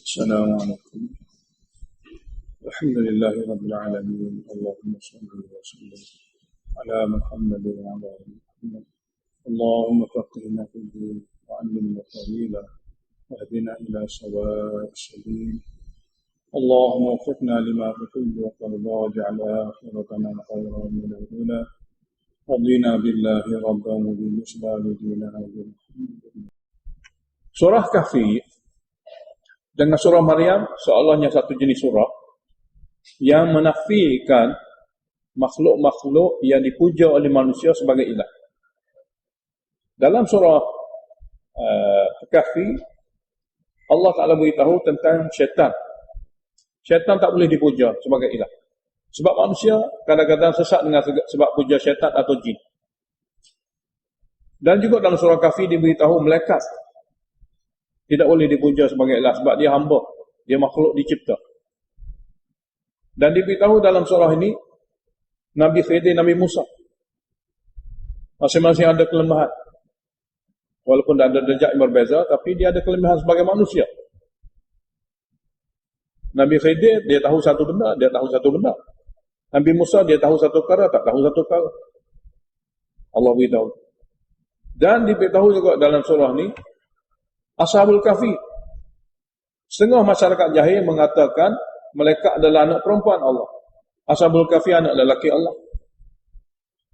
السلام عليكم. الحمد لله رب العالمين. اللهم صل وسلم على محمد وعلى آل محمد. اللهم فقهنا في الدين وعلمنا تأويلا واهدنا إلى سواء السبيل. اللهم وفقنا لما تحب وترضى واجعل آخرتنا خيرا من الأولى. رضينا بالله ربا وبالإسلام دينا. Surah Kahfi dengan surah Maryam seolahnya satu jenis surah yang menafikan makhluk-makhluk yang dipuja oleh manusia sebagai ilah. Dalam surah Kahfi, Allah Ta'ala beritahu tentang syaitan. Syaitan tak boleh dipuja sebagai ilah. Sebab manusia kadang-kadang sesat dengan sebab puja syaitan atau jin. Dan juga dalam surah Kahfi diberitahu malaikat tidak boleh dipuja sebagai ilah sebab dia hamba, dia makhluk dicipta. Dan diberitahu dalam surah ini Nabi Khidir, Nabi Musa masing-masing ada kelemahan. Walaupun ada derajat yang berbeza, tapi dia ada kelemahan sebagai manusia. Nabi Khidir dia tahu satu benda, dia tahu satu benda. Nabi Musa dia tahu satu perkara, tak tahu satu perkara. Allah beritahu. Dan diberitahu juga dalam surah ini Ashabul Kahfi. Setengah masyarakat jahil mengatakan mereka adalah anak perempuan Allah. Ashabul Kahfi anak lelaki Allah.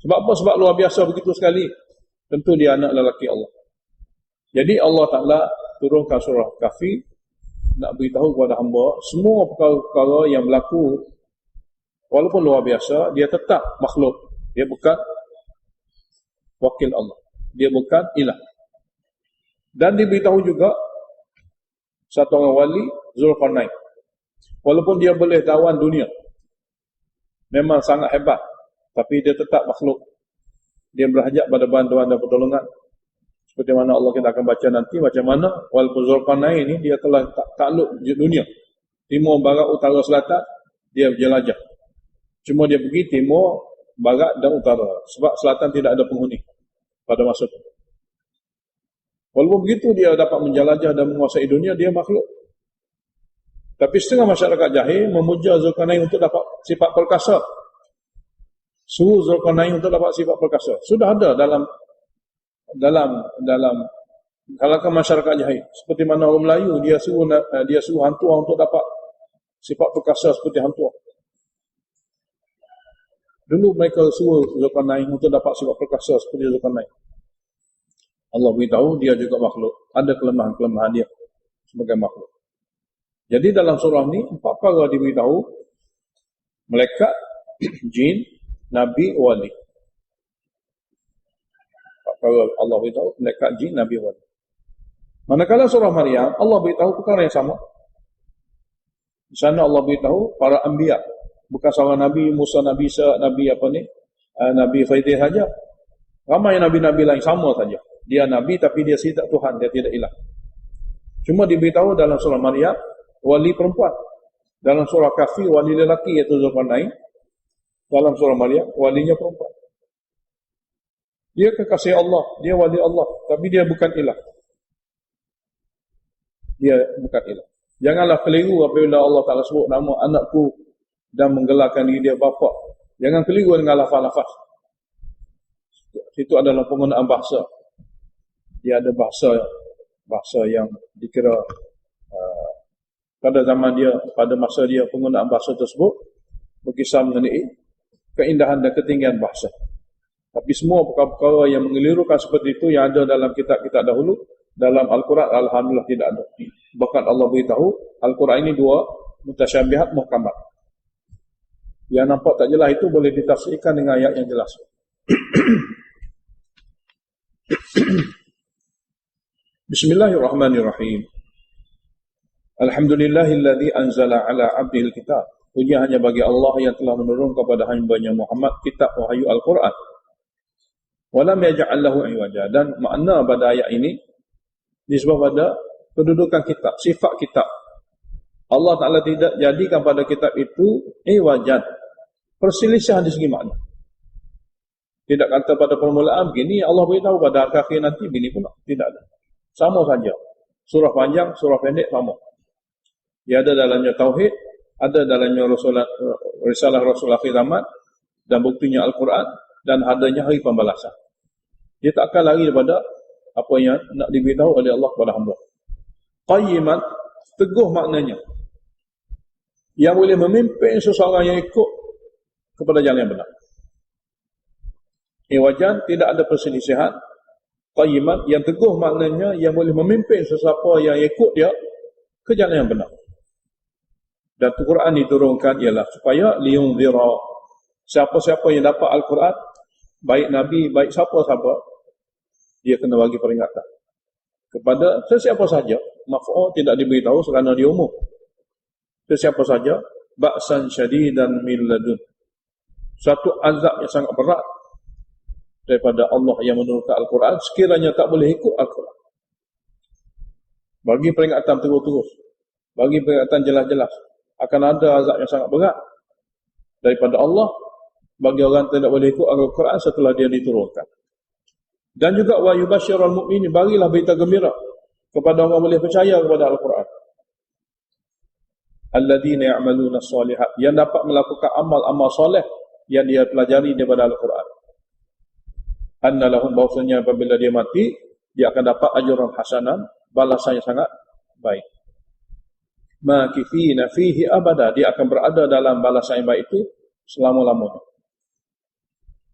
Sebab apa? Sebab luar biasa begitu sekali. Tentu dia anak lelaki Allah. Jadi Allah Ta'ala turunkan surah Kahfi nak beritahu kepada hamba semua perkara-perkara yang berlaku walaupun luar biasa, dia tetap makhluk. Dia bukan wakil Allah. Dia bukan ilah. Dan diberitahu juga satu orang wali, Zulkarnain. Walaupun dia boleh tawan dunia, memang sangat hebat, tapi dia tetap makhluk. Dia berhajat pada bantuan dan pertolongan. Seperti mana Allah kita akan baca nanti, macam mana walaupun Zulkarnain ini dia telah takluk di dunia. Timur, barat, utara, selatan, dia berjelajah. Cuma dia pergi timur, barat dan utara. Sebab selatan tidak ada penghuni pada masa itu. Walaupun begitu dia dapat menjelajah dan menguasai dunia, dia makhluk. Tapi setengah masyarakat jahil memuja Zulkarnain untuk dapat sifat perkasa. Suruh Zulkarnain untuk dapat sifat perkasa. Sudah ada dalam kalangan masyarakat jahil. Seperti mana orang Melayu dia suruh hantu untuk dapat sifat perkasa seperti hantu. Dulu mereka suruh Zulkarnain untuk dapat sifat perkasa seperti Zulkarnain. Allah beritahu dia juga makhluk. Ada kelemahan-kelemahan dia sebagai makhluk. Jadi dalam surah ni 4 perkara diberitahu: malaikat, jin, nabi, wali. 4 perkara Allah beritahu: malaikat, jin, nabi, wali. Manakala surah Maryam, Allah beritahu perkara yang sama. Di sana Allah beritahu para anbiya, bukan seorang nabi Musa, nabi Isa, nabi Nabi Khidir saja. Ramai nabi-nabi lain sama saja. Dia nabi tapi dia tidak Tuhan, dia tidak ilah. Cuma diberitahu dalam surah Maryam wali perempuan. Dalam surah Kahfi wali lelaki iaitu Zulkarnain. Dalam surah Maryam walinya perempuan. Dia kekasih Allah, dia wali Allah, tapi dia bukan ilah. Dia bukan ilah. Janganlah keliru apabila Allah Ta'ala sebut nama anakku dan menggelarkan diri dia bapa. Jangan keliru dengan lafaz-lafaz. Itu adalah penggunaan bahasa. Dia ada bahasa yang dikira pada zaman dia, pada masa dia penggunaan bahasa tersebut berkisar mengenai keindahan dan ketinggian bahasa. Tapi semua perkara-perkara yang mengelirukan seperti itu yang ada dalam kitab-kitab dahulu, dalam Al-Quran alhamdulillah tidak ada. Bahkan Allah beritahu Al-Quran ini 2 mutasyabihat muhkamat. Yang nampak tak jelas itu boleh ditafsirkan dengan ayat yang jelas. Bismillahirrahmanirrahim. Alhamdulillahilladzi anzala ala 'abdihil kitab. Puji hanya bagi Allah yang telah menurun kepada hamba-Nya Muhammad kitab wahyu Al-Quran. Wa lam yaj'al lahu iwaja. Dan makna pada ayat ini disebut pada kedudukan kitab, sifat kitab. Allah Ta'ala tidak jadikan pada kitab itu iwajan, perselisihan di segi makna. Tidak kata pada permulaan begini, Allah beritahu pada akhir nanti begini pula. Tidak ada. Sama saja. Surah panjang, surah pendek sama. Dia ada dalamnya tauhid, ada dalamnya risalah Rasul akhir zaman, dan buktinya Al-Quran, dan adanya hari pembalasan. Dia tak akan lari daripada apa yang nak diberitahu oleh Allah kepada hamba. Qayyiman, teguh maknanya, yang boleh memimpin seseorang yang ikut kepada jalan yang benar. Wajan, tidak ada perselisihan. Qayyiman, yang teguh maknanya yang boleh memimpin sesiapa yang ikut dia ke jalan yang benar. Dan Al-Quran diturunkan ialah supaya liyunzira, siapa-siapa yang dapat Al-Quran, baik Nabi, baik siapa-siapa, dia kena bagi peringatan kepada sesiapa saja. Maf'ul tidak diberitahu kerana dia umum. Sesiapa saja, ba'san syadidan min ladun, satu azab yang sangat berat daripada Allah yang menurunkan Al-Quran, sekiranya tak boleh ikut Al-Quran. Bagi peringatan terus-terus, bagi peringatan jelas-jelas, akan ada azab yang sangat berat daripada Allah bagi orang yang tidak boleh ikut Al-Quran setelah dia diturunkan. Dan juga wa yubasyirul mu'minin, berilah berita gembira kepada orang boleh percaya kepada Al-Quran. Alladzina ya'maluna as-solihat, yang dapat melakukan amal-amal soleh yang dia pelajari daripada Al-Quran. Anna lahum, bahawasanya apabila dia mati, dia akan dapat ajran hasanan, balasan yang sangat baik. Makithina fihi abada, dia akan berada dalam balasan yang baik itu selama-lamanya.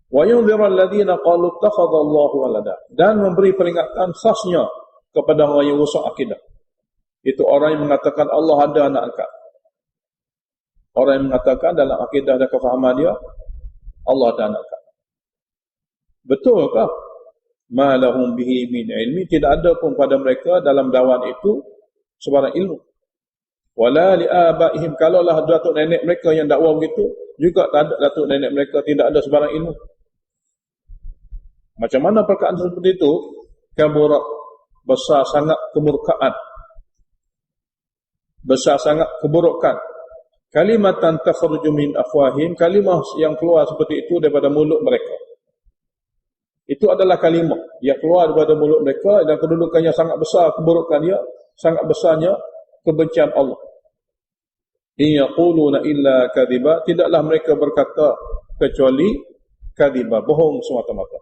Wa yunzirul ladzina qalu ittakhadallahu walada, dan memberi peringatan khasnya kepada orang yang rosak akidah. Itu orang yang mengatakan Allah ada anak angkat. Orang yang mengatakan dalam akidah dan kefahaman dia Allah ada anak angkat. Betulkah? Ma lahum bihi min ilmi, tidak ada pun pada mereka dalam dakwaan itu sebarang ilmu. Wala li abaihim, kalaulah datuk nenek mereka yang dakwah begitu, juga tak ada datuk nenek mereka tidak ada sebarang ilmu. Macam mana perkataan seperti itu? Kaburat, besar sangat kemurkaan, besar sangat keburukan. Kalimatan takhruju min afwahim, kalimah yang keluar seperti itu daripada mulut mereka. Itu adalah kalimah yang keluar daripada mulut mereka, dan kedudukannya sangat besar, keburukannya sangat besarnya kebencian Allah. In yaquluna illa kadhiba, tidaklah mereka berkata kecuali kadhiba, bohong semata-mata.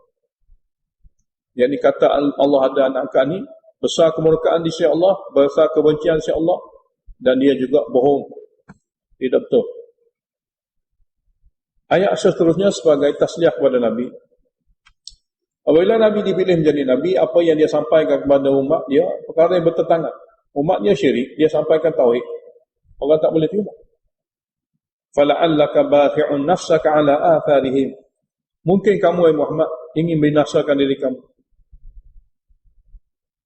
Yang dikata Allah ada anak angkat ni, besar kemurkaan di sisi Allah, besar kebencian di sisi Allah, dan dia juga bohong, tidak betul. Ayat seterusnya sebagai tasliah kepada Nabi. Apabila Nabi dipilih menjadi Nabi, apa yang dia sampaikan kepada umat dia, perkara yang bertentangan. Umatnya syirik, dia sampaikan tauhid, orang tak boleh terima. Fala'allaka baqi'un nafsaka ala atharihim, mungkin kamu Muhammad ingin binasakan diri kamu.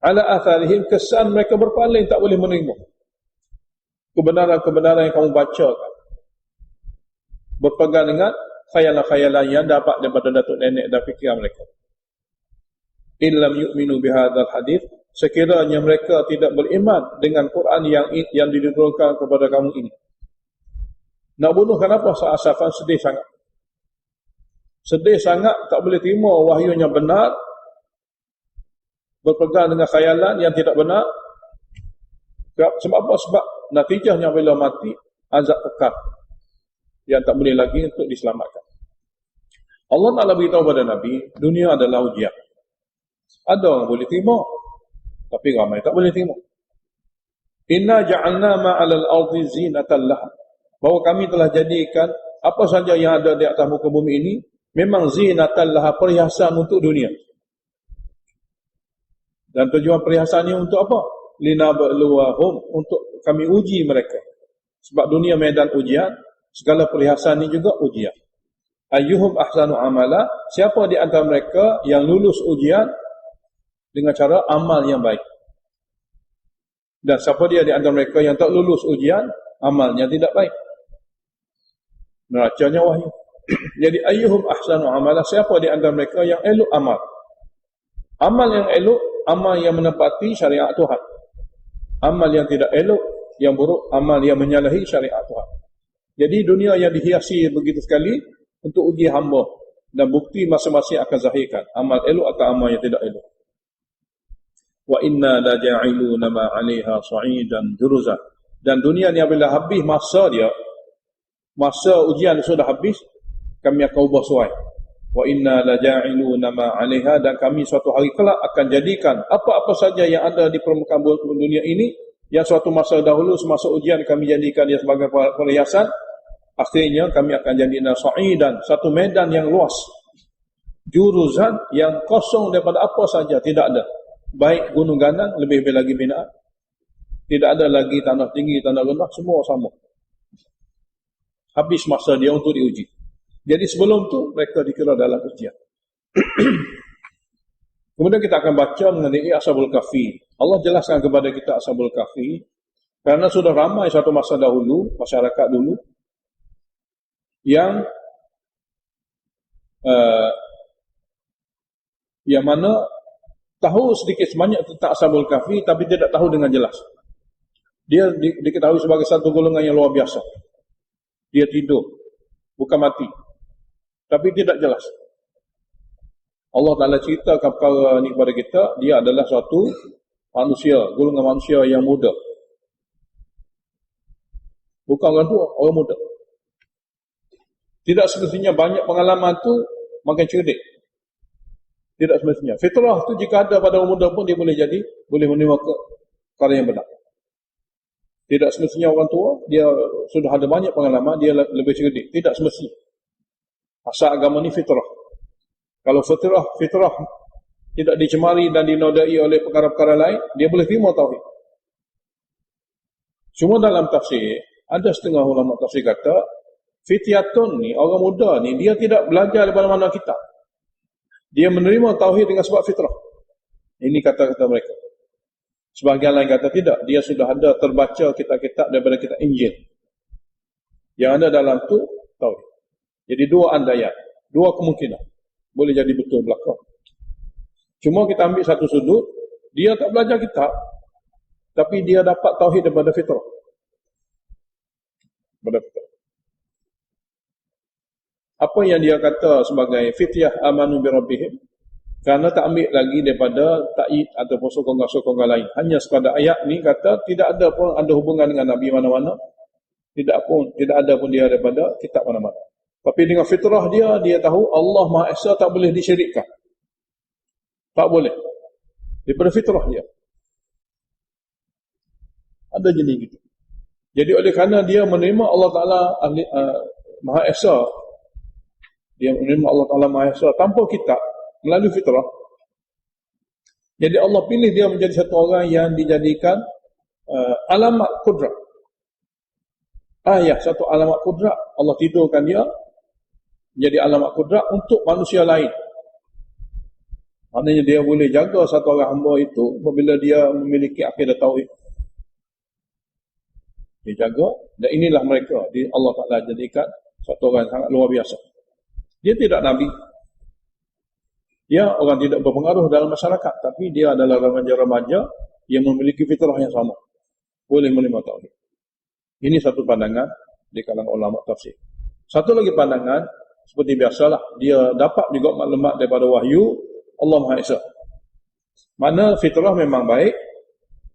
Ala atharihim, kesan mereka berpaling, tak boleh menerima kebenaran-kebenaran yang kamu bacakan, berpegang dengan khayalan-khayalan yang dapat daripada datuk nenek dan fikiran mereka. Illam yu'minu bihadzal hadith, sekiranya mereka tidak beriman dengan Quran yang diturunkan kepada kamu ini. Nak bunuh kenapa? Asafan sedih sangat. Sedih sangat, tak boleh terima wahyunya benar, berpegang dengan khayalan yang tidak benar. Sebab apa? Sebab natijahnya bila mati, azab kekal yang tak boleh lagi untuk diselamatkan. Allah Ta'ala beritahu kepada Nabi, dunia adalah ujian. Ada orang boleh terima, tapi ramai tak boleh terima. Inna ja'alna ma'alal ardi zinatan laha, bahawa kami telah jadikan apa saja yang ada di atas muka bumi ini memang zinatan laha, perhiasan untuk dunia. Dan tujuan perhiasan ini untuk apa? Linabluwahum, untuk kami uji mereka. Sebab dunia medan ujian, segala perhiasan ini juga ujian. Ayyuhum ahsanu amala, siapa di antara mereka yang lulus ujian dengan cara amal yang baik. Dan siapa dia di antara mereka yang tak lulus ujian, amalnya tidak baik. Neracanya wahyu. Jadi ayyuhum ahsanu amala, siapa di antara mereka yang elok amal. Amal yang elok, amal yang menepati syariat Tuhan. Amal yang tidak elok, yang buruk, amal yang menyalahi syariat Tuhan. Jadi dunia yang dihiasi begitu sekali untuk uji hamba, dan bukti masing-masing akan zahirkan amal elok atau amal yang tidak elok. Wa inna la ja'iluna ma 'alaiha sa'idan juruza, Dan dunia ni apabila habis masa dia, masa ujian sudah habis, kami akan ubah suai. Wa inna laja'iluna ma 'alaiha, dan kami suatu hari kelak akan jadikan apa-apa saja yang ada di permukaan dunia ini yang suatu masa dahulu semasa ujian kami jadikan dia sebagai perhiasan, akhirnya kami akan jadikan sa'idan, satu medan yang luas, juruzan yang kosong daripada apa saja, tidak ada baik gunung ganang, lebih-lebih lagi binaan, tidak ada lagi tanah tinggi, tanah rendah, semua sama. Habis masa dia untuk diuji. Jadi sebelum tu mereka dikira dalam ujian. Kemudian kita akan baca mengenai Ashabul Kahfi. Allah jelaskan kepada kita Ashabul Kahfi kerana sudah ramai satu masa dahulu, masyarakat dulu yang mana tahu sedikit sebanyak tentang Ashabul Kahfi tapi tidak tahu dengan jelas. Dia diketahui sebagai satu golongan yang luar biasa. Dia tidur, bukan mati. Tapi tidak jelas. Allah Ta'ala ceritakan perkara ni kepada kita, dia adalah suatu manusia, golongan manusia yang muda. Bukan orang tua, orang muda. Tidak semestinya banyak pengalaman tu makin cerdik. Tidak semestinya. Fitrah tu jika ada pada orang muda pun dia boleh menerima perkara yang benar. Tidak semestinya orang tua, dia sudah ada banyak pengalaman, dia lebih cerdik. Tidak semestinya. Asal agama ni fitrah. Kalau fitrah tidak dicemari dan dinodai oleh perkara-perkara lain, dia boleh terima tauhid. Cuma dalam tafsir, ada setengah ulama tafsir kata, fityatun ni, orang muda ni, dia tidak belajar daripada mana kitab. Dia menerima tauhid dengan sebab fitrah. Ini kata-kata mereka. Sebahagian lain kata tidak, dia sudah ada terbaca kitab-kitab daripada kitab Injil. Yang ada dalam tu tauhid. Jadi dua andaian, dua kemungkinan. Boleh jadi betul belakang. Cuma kita ambil satu sudut, dia tak belajar kitab, tapi dia dapat tauhid daripada fitrah. Apa yang dia kata sebagai fityah amanu bi rabbihim, kerana tak ambil lagi daripada ta'id ataupun sokongan-sokongan lain. Hanya sekadar ayat ni kata tidak ada pun ada hubungan dengan Nabi mana-mana, tidak ada pun dia daripada kitab mana-mana. Tapi dengan fitrah dia tahu Allah Maha Esa tak boleh disyirikkan. Tak boleh. Daripada fitrah dia. Ada jenis gitu. Jadi oleh kerana dia menerima Allah Ta'ala Maha Esa, dia menerima Allah Ta'ala Maha Esa tanpa kitab, melalui fitrah. Jadi Allah pilih dia menjadi satu orang yang dijadikan alamat kudrat. Satu alamat kudrat. Allah tidurkan dia jadi alamat kudrat untuk manusia lain. Maknanya dia boleh jaga satu orang hamba itu apabila dia memiliki akidah tauhid. Dia jaga, dan inilah mereka. Allah Ta'ala jadikan satu orang sangat luar biasa. Dia tidak Nabi. Dia orang tidak berpengaruh dalam masyarakat, tapi dia adalah remaja-remaja yang memiliki fitrah yang sama. Boleh menerima tauhid. Ini satu pandangan di kalangan ulama tafsir. Satu lagi pandangan, seperti biasalah, dia dapat juga maklumat daripada wahyu Allah Maha Esa. Mana fitrah memang baik,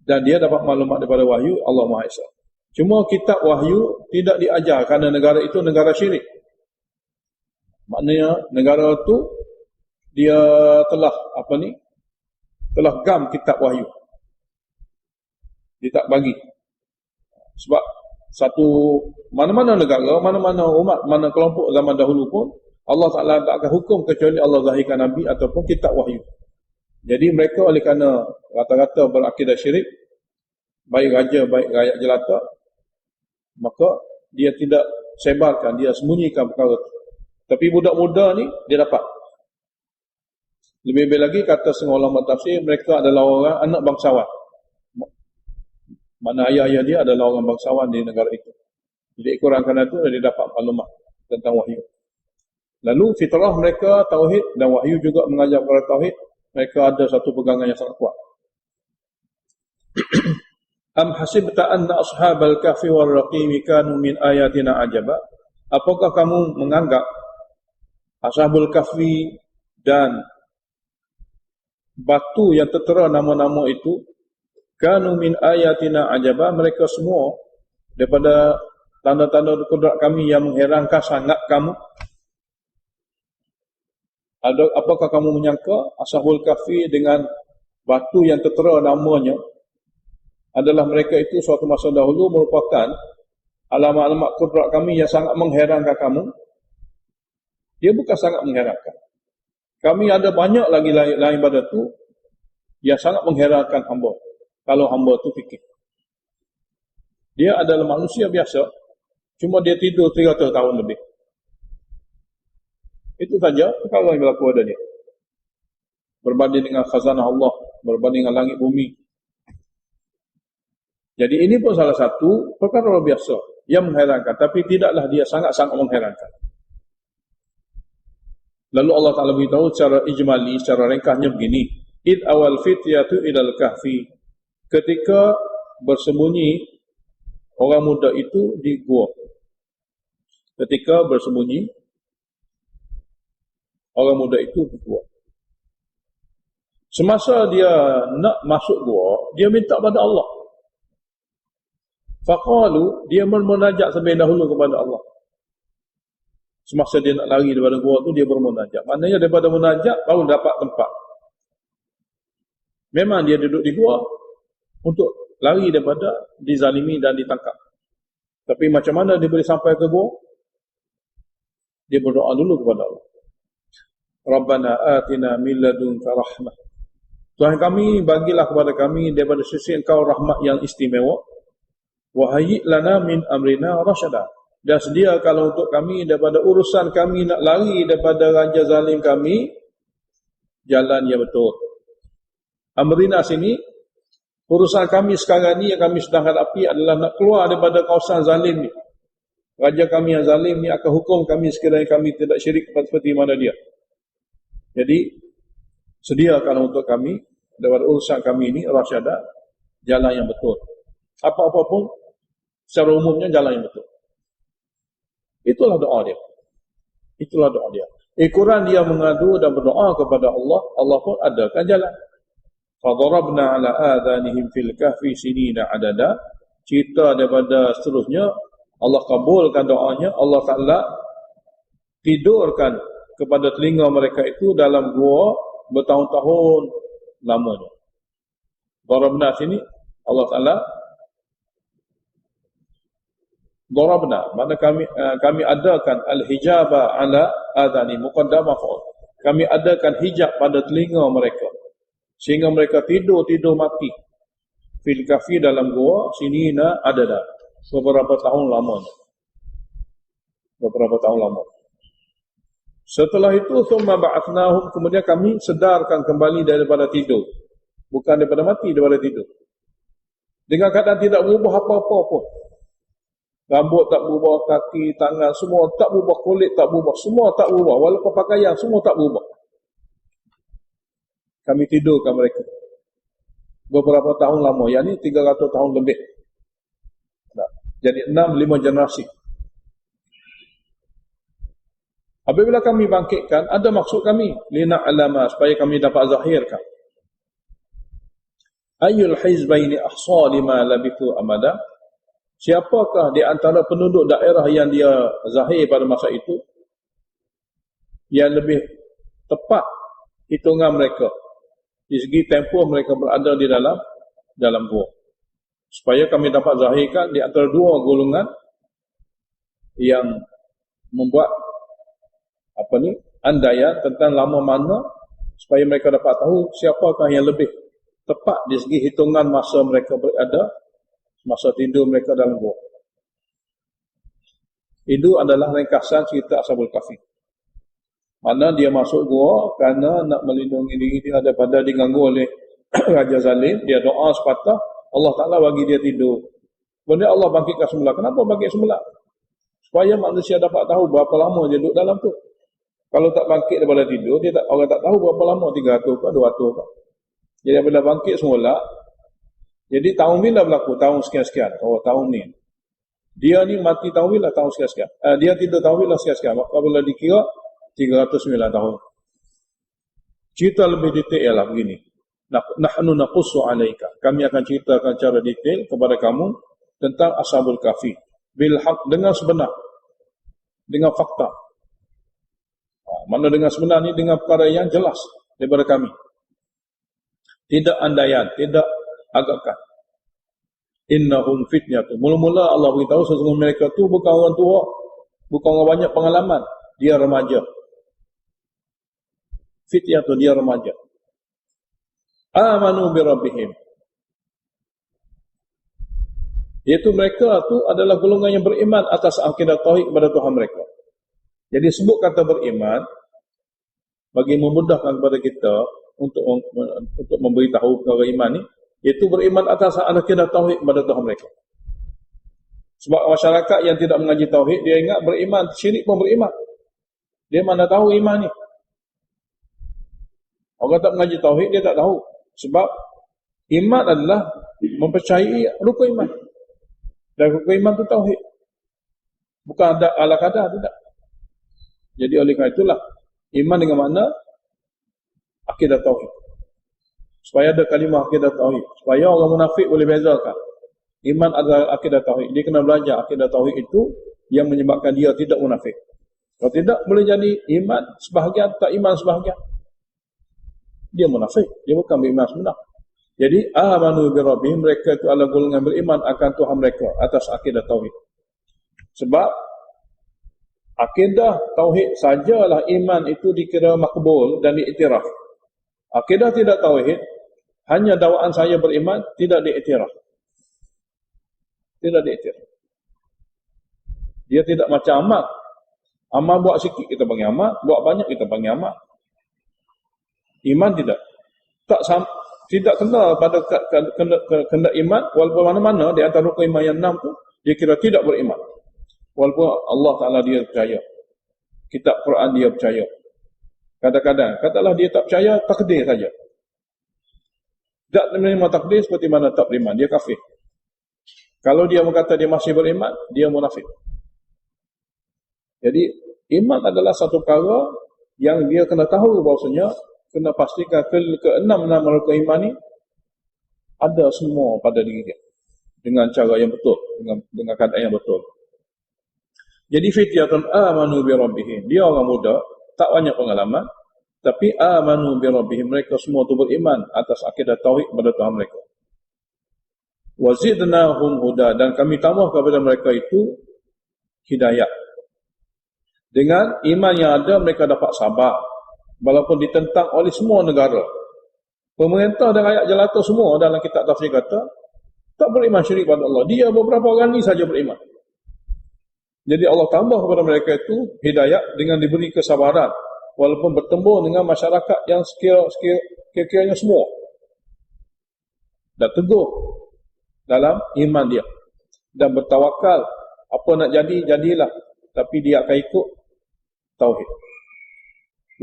dan dia dapat maklumat daripada wahyu Allah Maha Esa. Cuma kitab wahyu tidak diajar kerana negara itu negara syirik. Maknanya negara itu dia telah gam kitab wahyu. Dia tak bagi. Sebab satu mana-mana negara, mana-mana umat, mana kelompok zaman dahulu pun Allah Ta'ala tak akan hukum kecuali Allah zahirkan Nabi ataupun kitab wahyu. Jadi mereka oleh kerana rata-rata berakidah syirik, baik raja, baik rakyat jelata, maka dia tidak sebarkan, dia sembunyikan perkara itu. Tapi budak muda ni dia dapat. Lebih-lebih lagi kata setengah ulama tafsir, mereka adalah orang anak bangsawan. Mana ayah-ayah dia adalah orang bangsawan di negara itu. Jadi kurang kerana itu dia dapat maklumat tentang wahyu. Lalu fitrah mereka tauhid, dan wahyu juga mengajar kepada tauhid. Mereka ada satu pegangan yang sangat kuat. Am hasibta anna ashabal kahfi wal raqim kanu min ayatina ajaba? Apakah kamu menganggap ashabul kahfi dan batu yang tertera nama-nama itu kanu min ayatina ajaba, mereka semua daripada tanda-tanda kudrat kami yang mengherankan sangat kamu? Apakah kamu menyangka Ashabul Kahfi dengan batu yang tertera namanya adalah mereka itu suatu masa dahulu merupakan alamat-alamat kudrat kami yang sangat mengherankan kamu? Dia bukan sangat mengherankan. Kami ada banyak lagi lain pada itu yang sangat mengherankan hamba. Kalau hamba itu fikir. Dia adalah manusia biasa, cuma dia tidur 300 tahun lebih. Itu saja perkara yang berlaku pada dia. Berbanding dengan khazanah Allah, berbanding dengan langit bumi. Jadi ini pun salah satu perkara luar biasa yang mengherankan, tapi tidaklah dia sangat-sangat mengherankan. Lalu Allah Ta'ala beritahu secara ijmali, secara ringkasnya begini. Id awal fityatu idal kahfi. Ketika bersembunyi orang muda itu di gua. Ketika bersembunyi orang muda itu di gua. Semasa dia nak masuk gua, dia minta pada Allah. Faqalu, dia bermunajat terlebih dahulu kepada Allah. Semasa dia nak lari daripada gua tu, dia bermunajat. Maknanya daripada munajat, baru dapat tempat. Memang dia duduk di gua untuk lari daripada dizalimi dan ditangkap. Tapi macam mana dia boleh sampai ke gua? Dia berdoa dulu kepada Allah. Rabbana atina min ladunka rahmah. Tuhan kami, bagilah kepada kami daripada sisi Engkau rahmat yang istimewa. Wa hayyi' lana min amrina rasyada. Dan sediakanlah untuk kami daripada urusan kami nak lari daripada raja zalim kami, jalan yang betul. Amrina sini, urusan kami sekarang ni yang kami sedang hadapi adalah nak keluar daripada kawasan zalim ni. Raja kami yang zalim ni akan hukum kami sekiranya kami tidak syirik seperti mana dia. Jadi, sediakanlah untuk kami daripada urusan kami ini, rasyada, jalan yang betul. Apa-apa pun, secara umumnya jalan yang betul. Itulah doa dia. Itulah doa dia. Quran dia mengadu dan berdoa kepada Allah, Allah pun adakan jalan. Fadarabna ala adhanihim fil kahfi sinina adada. Cerita daripada seterusnya, Allah kabulkan doanya, Allah Ta'ala tidurkan kepada telinga mereka itu dalam gua bertahun-tahun lamanya. Darabna sini, Allah Ta'ala Darabna, mana kami adakan al-hijaba ala adhani muqaddamah fa'al. Kami adakan hijab pada telinga mereka sehingga mereka tidur mati fil kahfi dalam gua sinina adada, beberapa tahun lamanya. Beberapa tahun lama. Setelah itu thumma ba'athnahum, kemudian kami sedarkan kembali daripada tidur. Bukan daripada mati, daripada tidur. Dengan keadaan tidak berubah apa-apa pun. Rambut tak berubah, kaki, tangan, semua tak berubah, kulit tak berubah, semua tak berubah. Walaupun pakaian, semua tak berubah. Kami tidurkan mereka. Beberapa tahun lama, yang ini 300 tahun lebih. Jadi 6-5 generasi. Apabila kami bangkitkan, ada maksud kami. Lina alama, supaya kami dapat zahirkan. Ayyul hizbaini ahsa lima labithu amada. Siapakah di antara penduduk daerah yang dia zahir pada masa itu yang lebih tepat hitungan mereka di segi tempoh mereka berada di dalam gua, supaya kami dapat zahirkan di antara dua golongan yang membuat andaian tentang lama mana, supaya mereka dapat tahu siapakah yang lebih tepat di segi hitungan masa mereka berada, masa tidur mereka dalam gua. Itu adalah ringkasan cerita Ashabul Kahfi. Mana dia masuk gua kerana nak melindungi diri dia daripada diganggu oleh raja zalim. Dia doa sepatah, Allah Ta'ala bagi dia tidur. Kemudian Allah bangkitkan semula. Kenapa bangkit semula? Supaya manusia dapat tahu berapa lama dia duduk dalam tu. Kalau tak bangkit daripada tidur, orang tak tahu berapa lama, 300 ke 200 ke. Jadi bila bangkit semula, jadi tahun bila berlaku? Tahun sekian-sekian. Oh, tahun ni. Dia ni mati tahun bila? Tahun sekian-sekian. Dia tidur tahun bila? Sekian-sekian. Maka bila dikira, 309 tahun. Cerita lebih detail ialah begini. Nahnu naqussu alaika. Kami akan ceritakan cara detail kepada kamu tentang Ashabul Kahfi bil haq, dengan sebenar, dengan fakta. Mana dengan sebenar ni dengan perkara yang jelas daripada kami. Tidak andaian, tidak agakkan. Innahum fitnatun. Mula-mula Allah beritahu sesungguhnya mereka tu bukan orang tua, bukan orang banyak pengalaman, dia remaja. Fitnatun, dia remaja. Amanu bi rabbihim. Iaitu mereka tu adalah golongan yang beriman atas akidah tauhid kepada Tuhan mereka. Jadi sebut kata beriman bagi memudahkan kepada kita untuk memberitahu perkara iman ni, iaitu beriman atas akidah tauhid kepada Tuhan mereka. Sebab masyarakat yang tidak mengaji tauhid, dia ingat beriman, syirik pun beriman. Dia mana tahu iman ni. Orang tak mengaji tauhid, dia tak tahu. Sebab iman adalah mempercayai rukun iman. Dan rukun iman itu tauhid. Bukan ada ala kadar, tidak. Jadi oleh kerana itulah, iman dengan makna akidah tauhid. Supaya ada kalimah akidah tauhid. Supaya orang munafik boleh bezakan. Iman adalah akidah tauhid. Dia kena belajar akidah tauhid itu yang menyebabkan dia tidak munafik. Kalau tidak, boleh jadi iman sebahagian, tak iman sebahagian. Dia munafik. Dia bukan beriman sebenar. Jadi, amanu bi rabbihim, mereka itu adalah golongan beriman akan Tuhan mereka atas akidah tauhid. Sebab akidah tauhid sajalah iman itu dikira makbul dan diiktiraf. Akidah tidak tauhid, hanya dakwaan saya beriman, tidak diiktiraf. Tidak diiktiraf. Dia tidak macam amal. Amal buat sikit kita panggil amal, buat banyak kita panggil amal. Iman tidak. Tidak kena pada kena iman, walaupun mana-mana di antara rukun iman yang 6 tu, dia kira tidak beriman. Walaupun Allah Ta'ala dia percaya. Kitab Quran dia percaya. Kadang-kadang, katalah dia tak percaya, takdir saja. Tak menerima takdir seperti mana tak beriman, dia kafir. Kalau dia berkata dia masih beriman, dia munafik. Jadi, iman adalah satu perkara yang dia kena tahu bahawasanya, kena pastikan ke-6 nama rukun iman ni ada semua pada diri dia. Dengan cara yang betul, dengan keadaan yang betul. Jadi fityatun amanu bi rabbihim. Dia orang muda, tak banyak pengalaman, tapi amanu bi rabbihim, mereka semua tu beriman atas akidah tauhid kepada Tuhan mereka. Wa zidnahum huda, dan kami tambah kepada mereka itu hidayah. Dengan iman yang ada, mereka dapat sabar walaupun ditentang oleh semua negara. Pemerintah dan rakyat jelata semua dalam kitab tafsir kata tak beriman syirik pada Allah. Dia beberapa orang ni saja beriman. Jadi Allah tambah kepada mereka itu hidayah dengan diberi kesabaran walaupun bertemu dengan masyarakat yang sekiranya semua dan teguh dalam iman dia dan bertawakal, apa nak jadi jadilah, tapi dia akan ikut tauhid.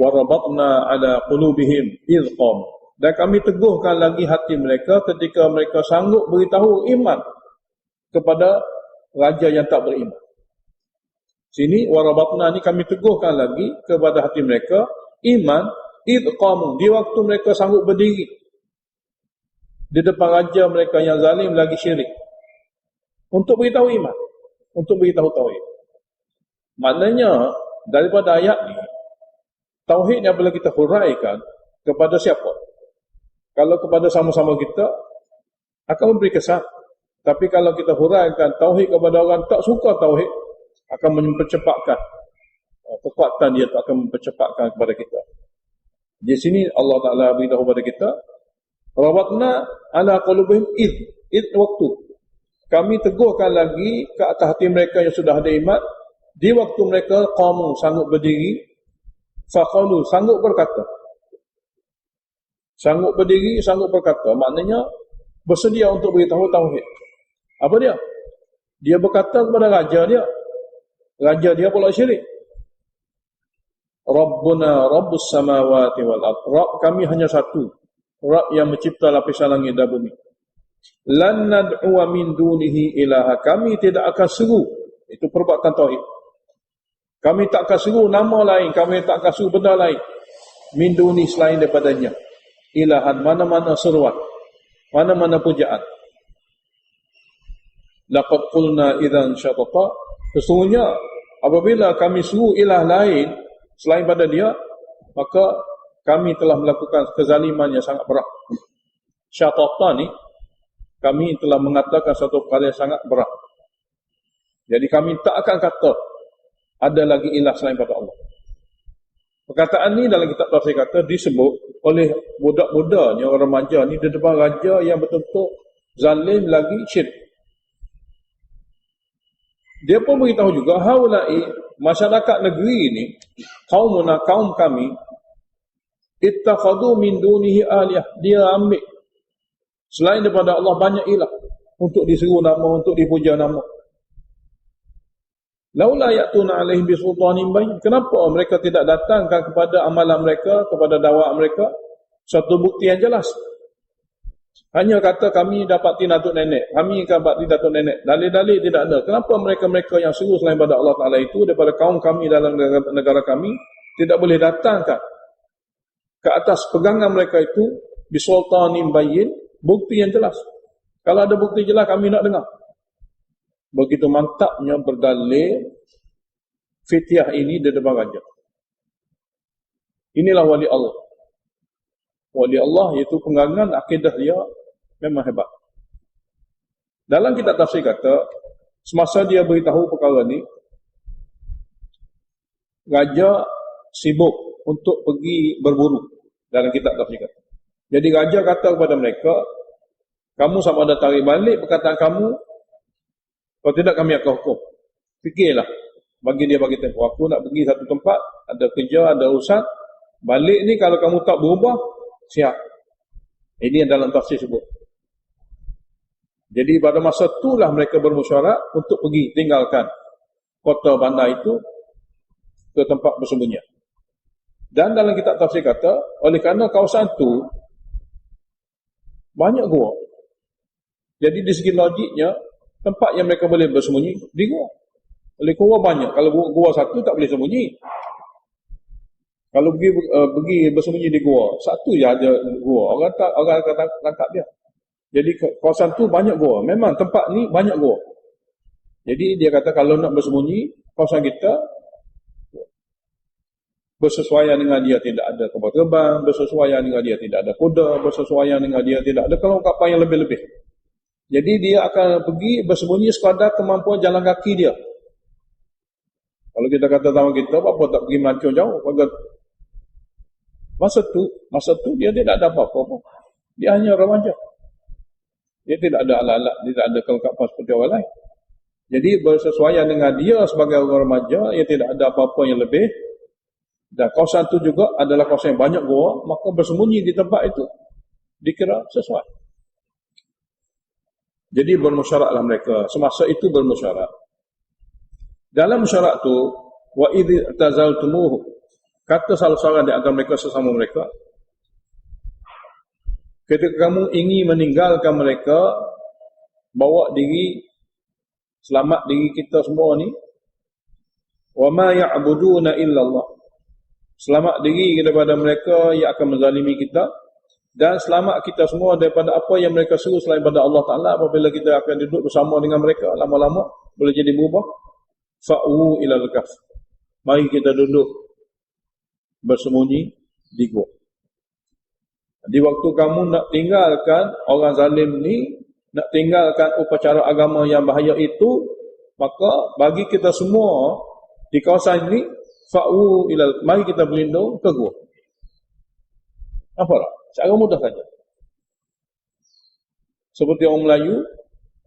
Wa rabatna ala qulubihim idh qam, dan kami teguhkan lagi hati mereka ketika mereka sanggup beritahu iman kepada raja yang tak beriman. Sini warabatna ni kami teguhkan lagi kepada hati mereka iman idh qamu, di waktu mereka sanggup berdiri di depan raja mereka yang zalim lagi syirik, untuk beritahu iman, untuk beritahu tauhid. Maknanya daripada ayat ni, tauhid yang boleh kita huraikan kepada siapa? Kalau kepada sama-sama kita akan memberi kesan. Tapi kalau kita huraikan tauhid kepada orang tak suka tauhid, akan mempercepatkan kekuatan dia, akan mempercepatkan kepada kita. Di sini Allah Ta'ala beritahu kepada kita, rabatna ala qulubihim id waktu. Kami teguhkan lagi ke atas hati mereka yang sudah ada iman, di waktu mereka qamu, sanggup berdiri, faqalu, sanggup berkata. Sanggup berdiri, sanggup berkata. Maknanya bersedia untuk beritahu tauhid. Apa dia? Dia berkata kepada raja dia. Raja dia pula syirik. Rabbuna Rabbus samawati wal ardh. Rabb kami hanya satu. Rabb yang mencipta lapisan langit dan bumi. Lan nad'uwa min dunihi ilaha. Kami tidak akan seru. Itu perbuatan tauhid. Kami tak akan seru nama lain. Kami tak akan seru benda lain. Min duni selain daripadanya. Ilahan, mana-mana seruan. Mana-mana pujaan. laqad qulna idzan syatata, sesungguhnya apabila kami suruh ilah lain selain pada dia, maka kami telah melakukan kezaliman yang sangat berat. Syatata ni, kami telah mengatakan satu perkara yang sangat berat. Jadi kami tak akan kata ada lagi ilah selain pada Allah. Perkataan ni dalam kitab tafsir kata disebut oleh budak-budaknya orang remaja ni di depan raja yang betul-betul zalim lagi syirik. Dia pun beritahu juga, haulai, masyarakat negeri ini, kaum kami, ittakhadhu min dunihi aliyah, dia ambil selain daripada Allah banyak ilah untuk diseru nama, untuk dipuja nama. Laula ya'tuna alaihim bisultanin bayin, kenapa mereka tidak datangkan kepada amalan mereka, kepada dakwah mereka satu bukti yang jelas? Hanya kata kami dapati datuk nenek, kami dapati datuk nenek, dalil-dalil tidak ada. Kenapa mereka-mereka yang seru selain pada Allah Ta'ala itu daripada kaum kami dalam negara kami tidak boleh datangkan ke atas pegangan mereka itu bisultanin bayin, bukti yang jelas? Kalau ada bukti jelas kami nak dengar. Begitu mantapnya berdalil fitiah ini di depan raja. Inilah wali Allah. Wali Allah iaitu penggangan akidah dia memang hebat. Dalam kitab tafsir kata, semasa dia beritahu perkara ni, raja sibuk untuk pergi berburu. Dalam kitab tafsir kata. Jadi raja kata kepada mereka, kamu sama ada tarik balik perkataan kamu, kalau tidak kami akan hukum. Fikirlah. Bagi tempoh. Aku nak pergi satu tempat, ada kerja, ada urusan. Balik ni kalau kamu tak berubah, siap. Ini yang dalam tafsir sebut. Jadi pada masa itulah mereka bermusyawarah untuk pergi tinggalkan kota bandar itu ke tempat bersembunyi. Dan dalam kitab tafsir kata, oleh kerana kawasan itu banyak gua. Jadi di segi logiknya, tempat yang mereka boleh bersembunyi di gua. Oleh gua banyak. Kalau gua satu tak boleh sembunyi. Kalau pergi bersembunyi di gua, satu je ada gua. Orang akan tangkap dia. Jadi kawasan tu banyak gua. Memang tempat ni banyak gua. Jadi dia kata kalau nak bersembunyi, kawasan kita bersesuaian dengan dia tidak ada kapal terbang, bersesuaian dengan dia tidak ada kuda, bersesuaian dengan dia tidak ada kelengkapan yang lebih-lebih. Jadi dia akan pergi bersembunyi sekadar kemampuan jalan kaki dia. Kalau kita kata sama kita, apa tak pergi melancong jauh? Masa tu dia tidak ada apa-apa. Dia hanya remaja. Dia tidak ada alat-alat, dia tidak ada kelengkapan seperti orang lain. Jadi bersesuaian dengan dia sebagai orang remaja, ia tidak ada apa-apa yang lebih. Dan kawasan itu juga adalah kawasan yang banyak gua, maka bersembunyi di tempat itu dikira sesuai. Jadi bermusyarakatlah mereka. Semasa itu bermusyarak. Dalam musyarak itu, wa idh tazaltumuhu, kata salah seorang di antara mereka sesama mereka, ketika kamu ingin meninggalkan mereka, bawa diri, selamat diri kita semua ni, wa ma ya'buduna illallah, selamat diri daripada mereka yang akan menzalimi kita, dan selamat kita semua daripada apa yang mereka suruh selain pada Allah Ta'ala. Apabila kita akan duduk bersama dengan mereka, lama-lama boleh jadi berubah. Fa'u ilal kaf, mari kita duduk bersembunyi di gua. Di waktu kamu nak tinggalkan orang zalim ni, nak tinggalkan upacara agama yang bahaya itu, maka bagi kita semua di kawasan ini, fa'u ilal, mari kita berlindung ke gua. Apa tak? Cara mudah saja. Seperti orang Melayu,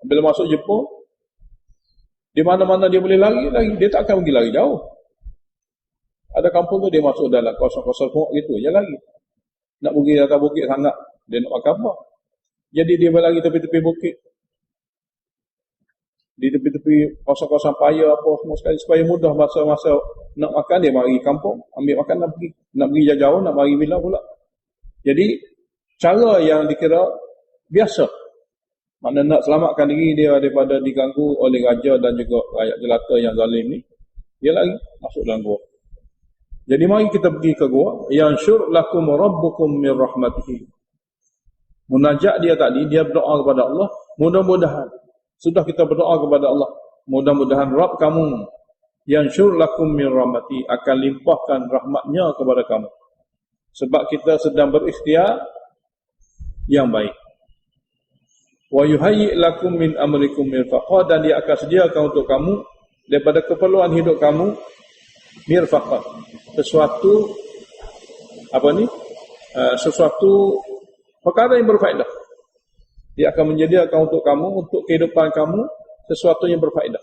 bila masuk Jepun, di mana-mana dia boleh lari. Dia tak akan pergi lari jauh. Ada kampung tu dia masuk dalam kawasan-kawasan semua gitu, dia lari. Nak pergi atas bukit sangat, dia nak makan apa? Jadi dia berlari tepi-tepi bukit. Di tepi-tepi kawasan-kawasan paya apa semua sekali, supaya mudah masa-masa nak makan dia mari kampung, ambil makan nak pergi. Nak pergi jauh, nak mari bila pula. Jadi cara yang dikira biasa. Mana nak selamatkan diri dia daripada diganggu oleh raja dan juga rakyat jelata yang zalim ni, dia lari masuk dalam gua. Jadi mari kita pergi ke gua. Yansyur lakum rabbukum min rahmatihi. Munajat dia tadi, dia berdoa kepada Allah, mudah-mudahan Sudah kita berdoa kepada Allah, mudah-mudahan Rabb kamu yansyur lakum min rahmati, akan limpahkan rahmatnya kepada kamu. Sebab kita sedang berikhtiar yang baik. Wa yuhayyi lakum min amrikum mirfaqa, dan dia akan sediakan untuk kamu daripada keperluan hidup kamu mirfaqa, sesuatu sesuatu perkara yang berfaedah. Dia akan menyediakan untuk kamu, untuk kehidupan kamu, sesuatu yang berfaedah.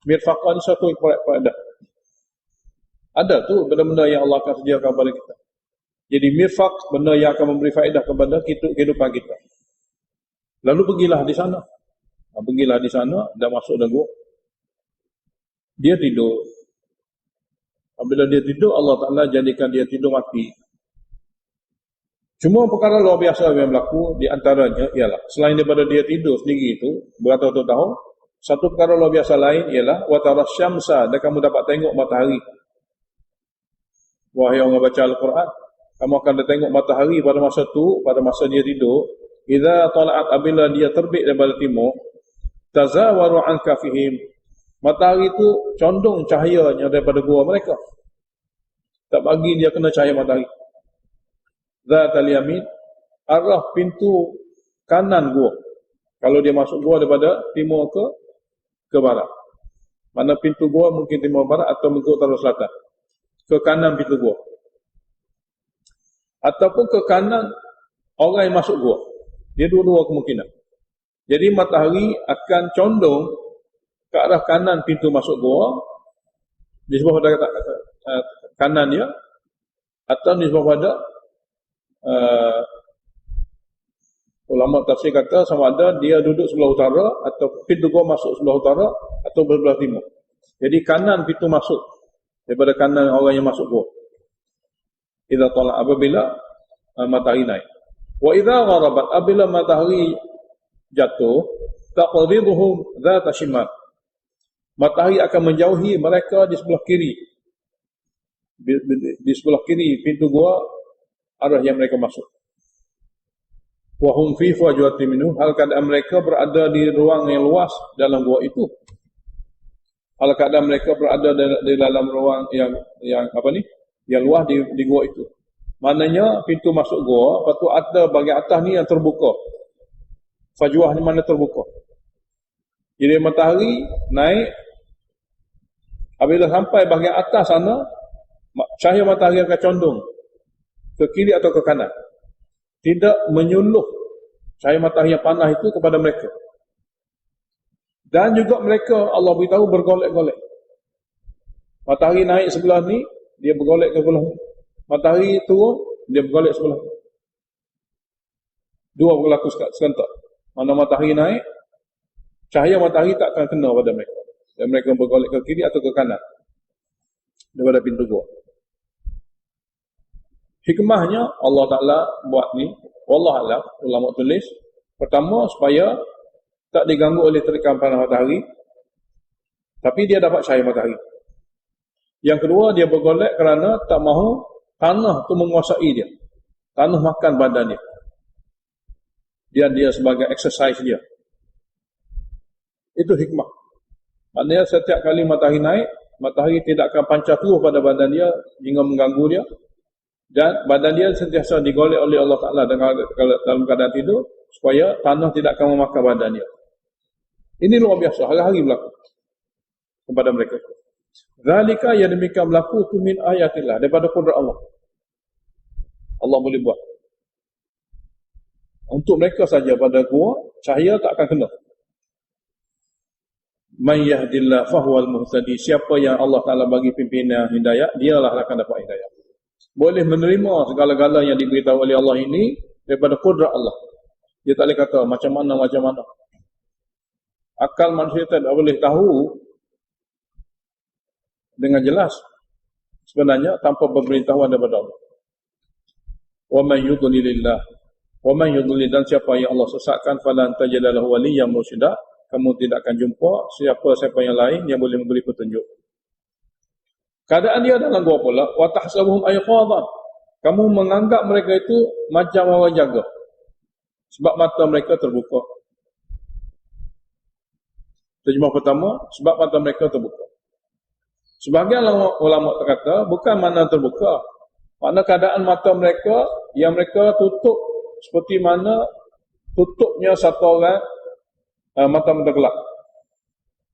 Mirfaqa ni sesuatu yang berfaedah. Ada tu benda-benda yang Allah akan sediakan kepada kita. Jadi mirfaq, benda yang akan memberi faedah kepada kehidupan kita. Lalu pergilah di sana. Pergilah di sana, dah masuk dah gua. Dia tidur. Apabila dia tidur, Allah Ta'ala jadikan dia tidur mati. Cuma perkara luar biasa yang berlaku di antaranya ialah, selain daripada dia tidur sendiri itu beratus-ratus tahun, satu perkara luar biasa lain ialah watara syamsa, dan kamu dapat tengok matahari. Wahai orang baca Al-Quran, kamu akan tengok matahari pada masa tu, pada masa dia tidur. Idza tala'at, apabila dia terbit daripada timur, tazawaru an kafihim, matahari itu condong cahayanya daripada gua mereka. Tak bagi dia kena cahaya matahari. Zatal yamin, arah pintu kanan gua. Kalau dia masuk gua daripada timur ke barat. Mana pintu gua mungkin timur barat atau mungkin utara selatan. Ke kanan pintu gua. Ataupun ke kanan orang yang masuk gua. Dia dua-dua kemungkinan. Jadi matahari akan condong ke arah kanan pintu masuk gua, di sebelah pada kanan dia, atau di sebelah pada ulama tafsir kata sama ada dia duduk sebelah utara, atau pintu gua masuk sebelah utara, atau sebelah timur. Jadi kanan pintu masuk, daripada kanan orang yang masuk gua. Idza tala, apabila matahari naik. Wa idza gharabat, apabila matahari jatuh, taqriduhum dzata shimal, matahari akan menjauhi mereka di sebelah kiri. Di sebelah kiri pintu gua, arah yang mereka masuk. Wa hum fi fajwatin minhu, hal keadaan mereka berada di ruang yang luas dalam gua itu. Hal keadaan mereka berada di dalam ruang yang yang luas di gua itu. Maknanya pintu masuk gua, lepas tu ada bahagian atas ni yang terbuka. Fajwah ni mana terbuka. Jadi matahari naik, apabila sampai bahagian atas sana, cahaya matahari akan condong ke kiri atau ke kanan. Tidak menyuluh cahaya matahari yang panas itu kepada mereka. Dan juga mereka, Allah beritahu, bergolek-golek. Matahari naik sebelah ni, dia bergolek ke sebelah ni. Matahari turun, dia bergolek sebelah ni. Dua berlaku serentak. Mana matahari naik, cahaya matahari tak akan kena pada mereka. Dan mereka bergolek ke kiri atau ke kanan daripada pintu gua. Hikmahnya Allah Ta'ala buat ni, wallahualam, ulama tulis, pertama supaya tak diganggu oleh terikan panas matahari, tapi dia dapat cahaya matahari. Yang kedua, dia bergolek kerana tak mahu tanah tu menguasai dia. Tanah makan badan dia. Dia sebagai exercise dia. Itu hikmah. Maknanya setiap kali matahari naik, matahari tidak akan pancar terus pada badan dia hingga mengganggu dia. Dan badan dia sentiasa digolek oleh Allah Ta'ala dalam keadaan tidur, supaya tanah tidak akan memakan badan dia. Ini luar biasa, hari-hari berlaku kepada mereka. Zalika, yang demikian berlaku itu min ayatillah, daripada kudrat Allah. Allah boleh buat. Untuk mereka saja pada gua, cahaya tak akan kena. Man yahdillah fahuwal muhtadi, siapa yang Allah Ta'ala bagi pimpinan hidayah, dialah akan dapat hidayah. Boleh menerima segala-gala yang diberitahu oleh Allah ini daripada kudrat Allah. Dia tak boleh kata macam mana. Akal manusia tak boleh tahu dengan jelas sebenarnya tanpa pemberitahuan daripada Allah. Wa man yudlilillah, wa man yudlil, dan siapa yang Allah sesatkan, falan tajida lahu waliyyan mursyida, kamu tidak akan jumpa siapa-siapa yang lain yang boleh memberi petunjuk. Keadaan dia dalam gua pula, wa tahsabuhum ayqadhan, kamu menganggap mereka itu macam orang jaga sebab mata mereka terbuka. Terjemah pertama, sebab mata mereka terbuka. Sebahagian ulama berkata, bukan mana terbuka, makna keadaan mata mereka yang mereka tutup seperti mana tutupnya satu orang mata gelap.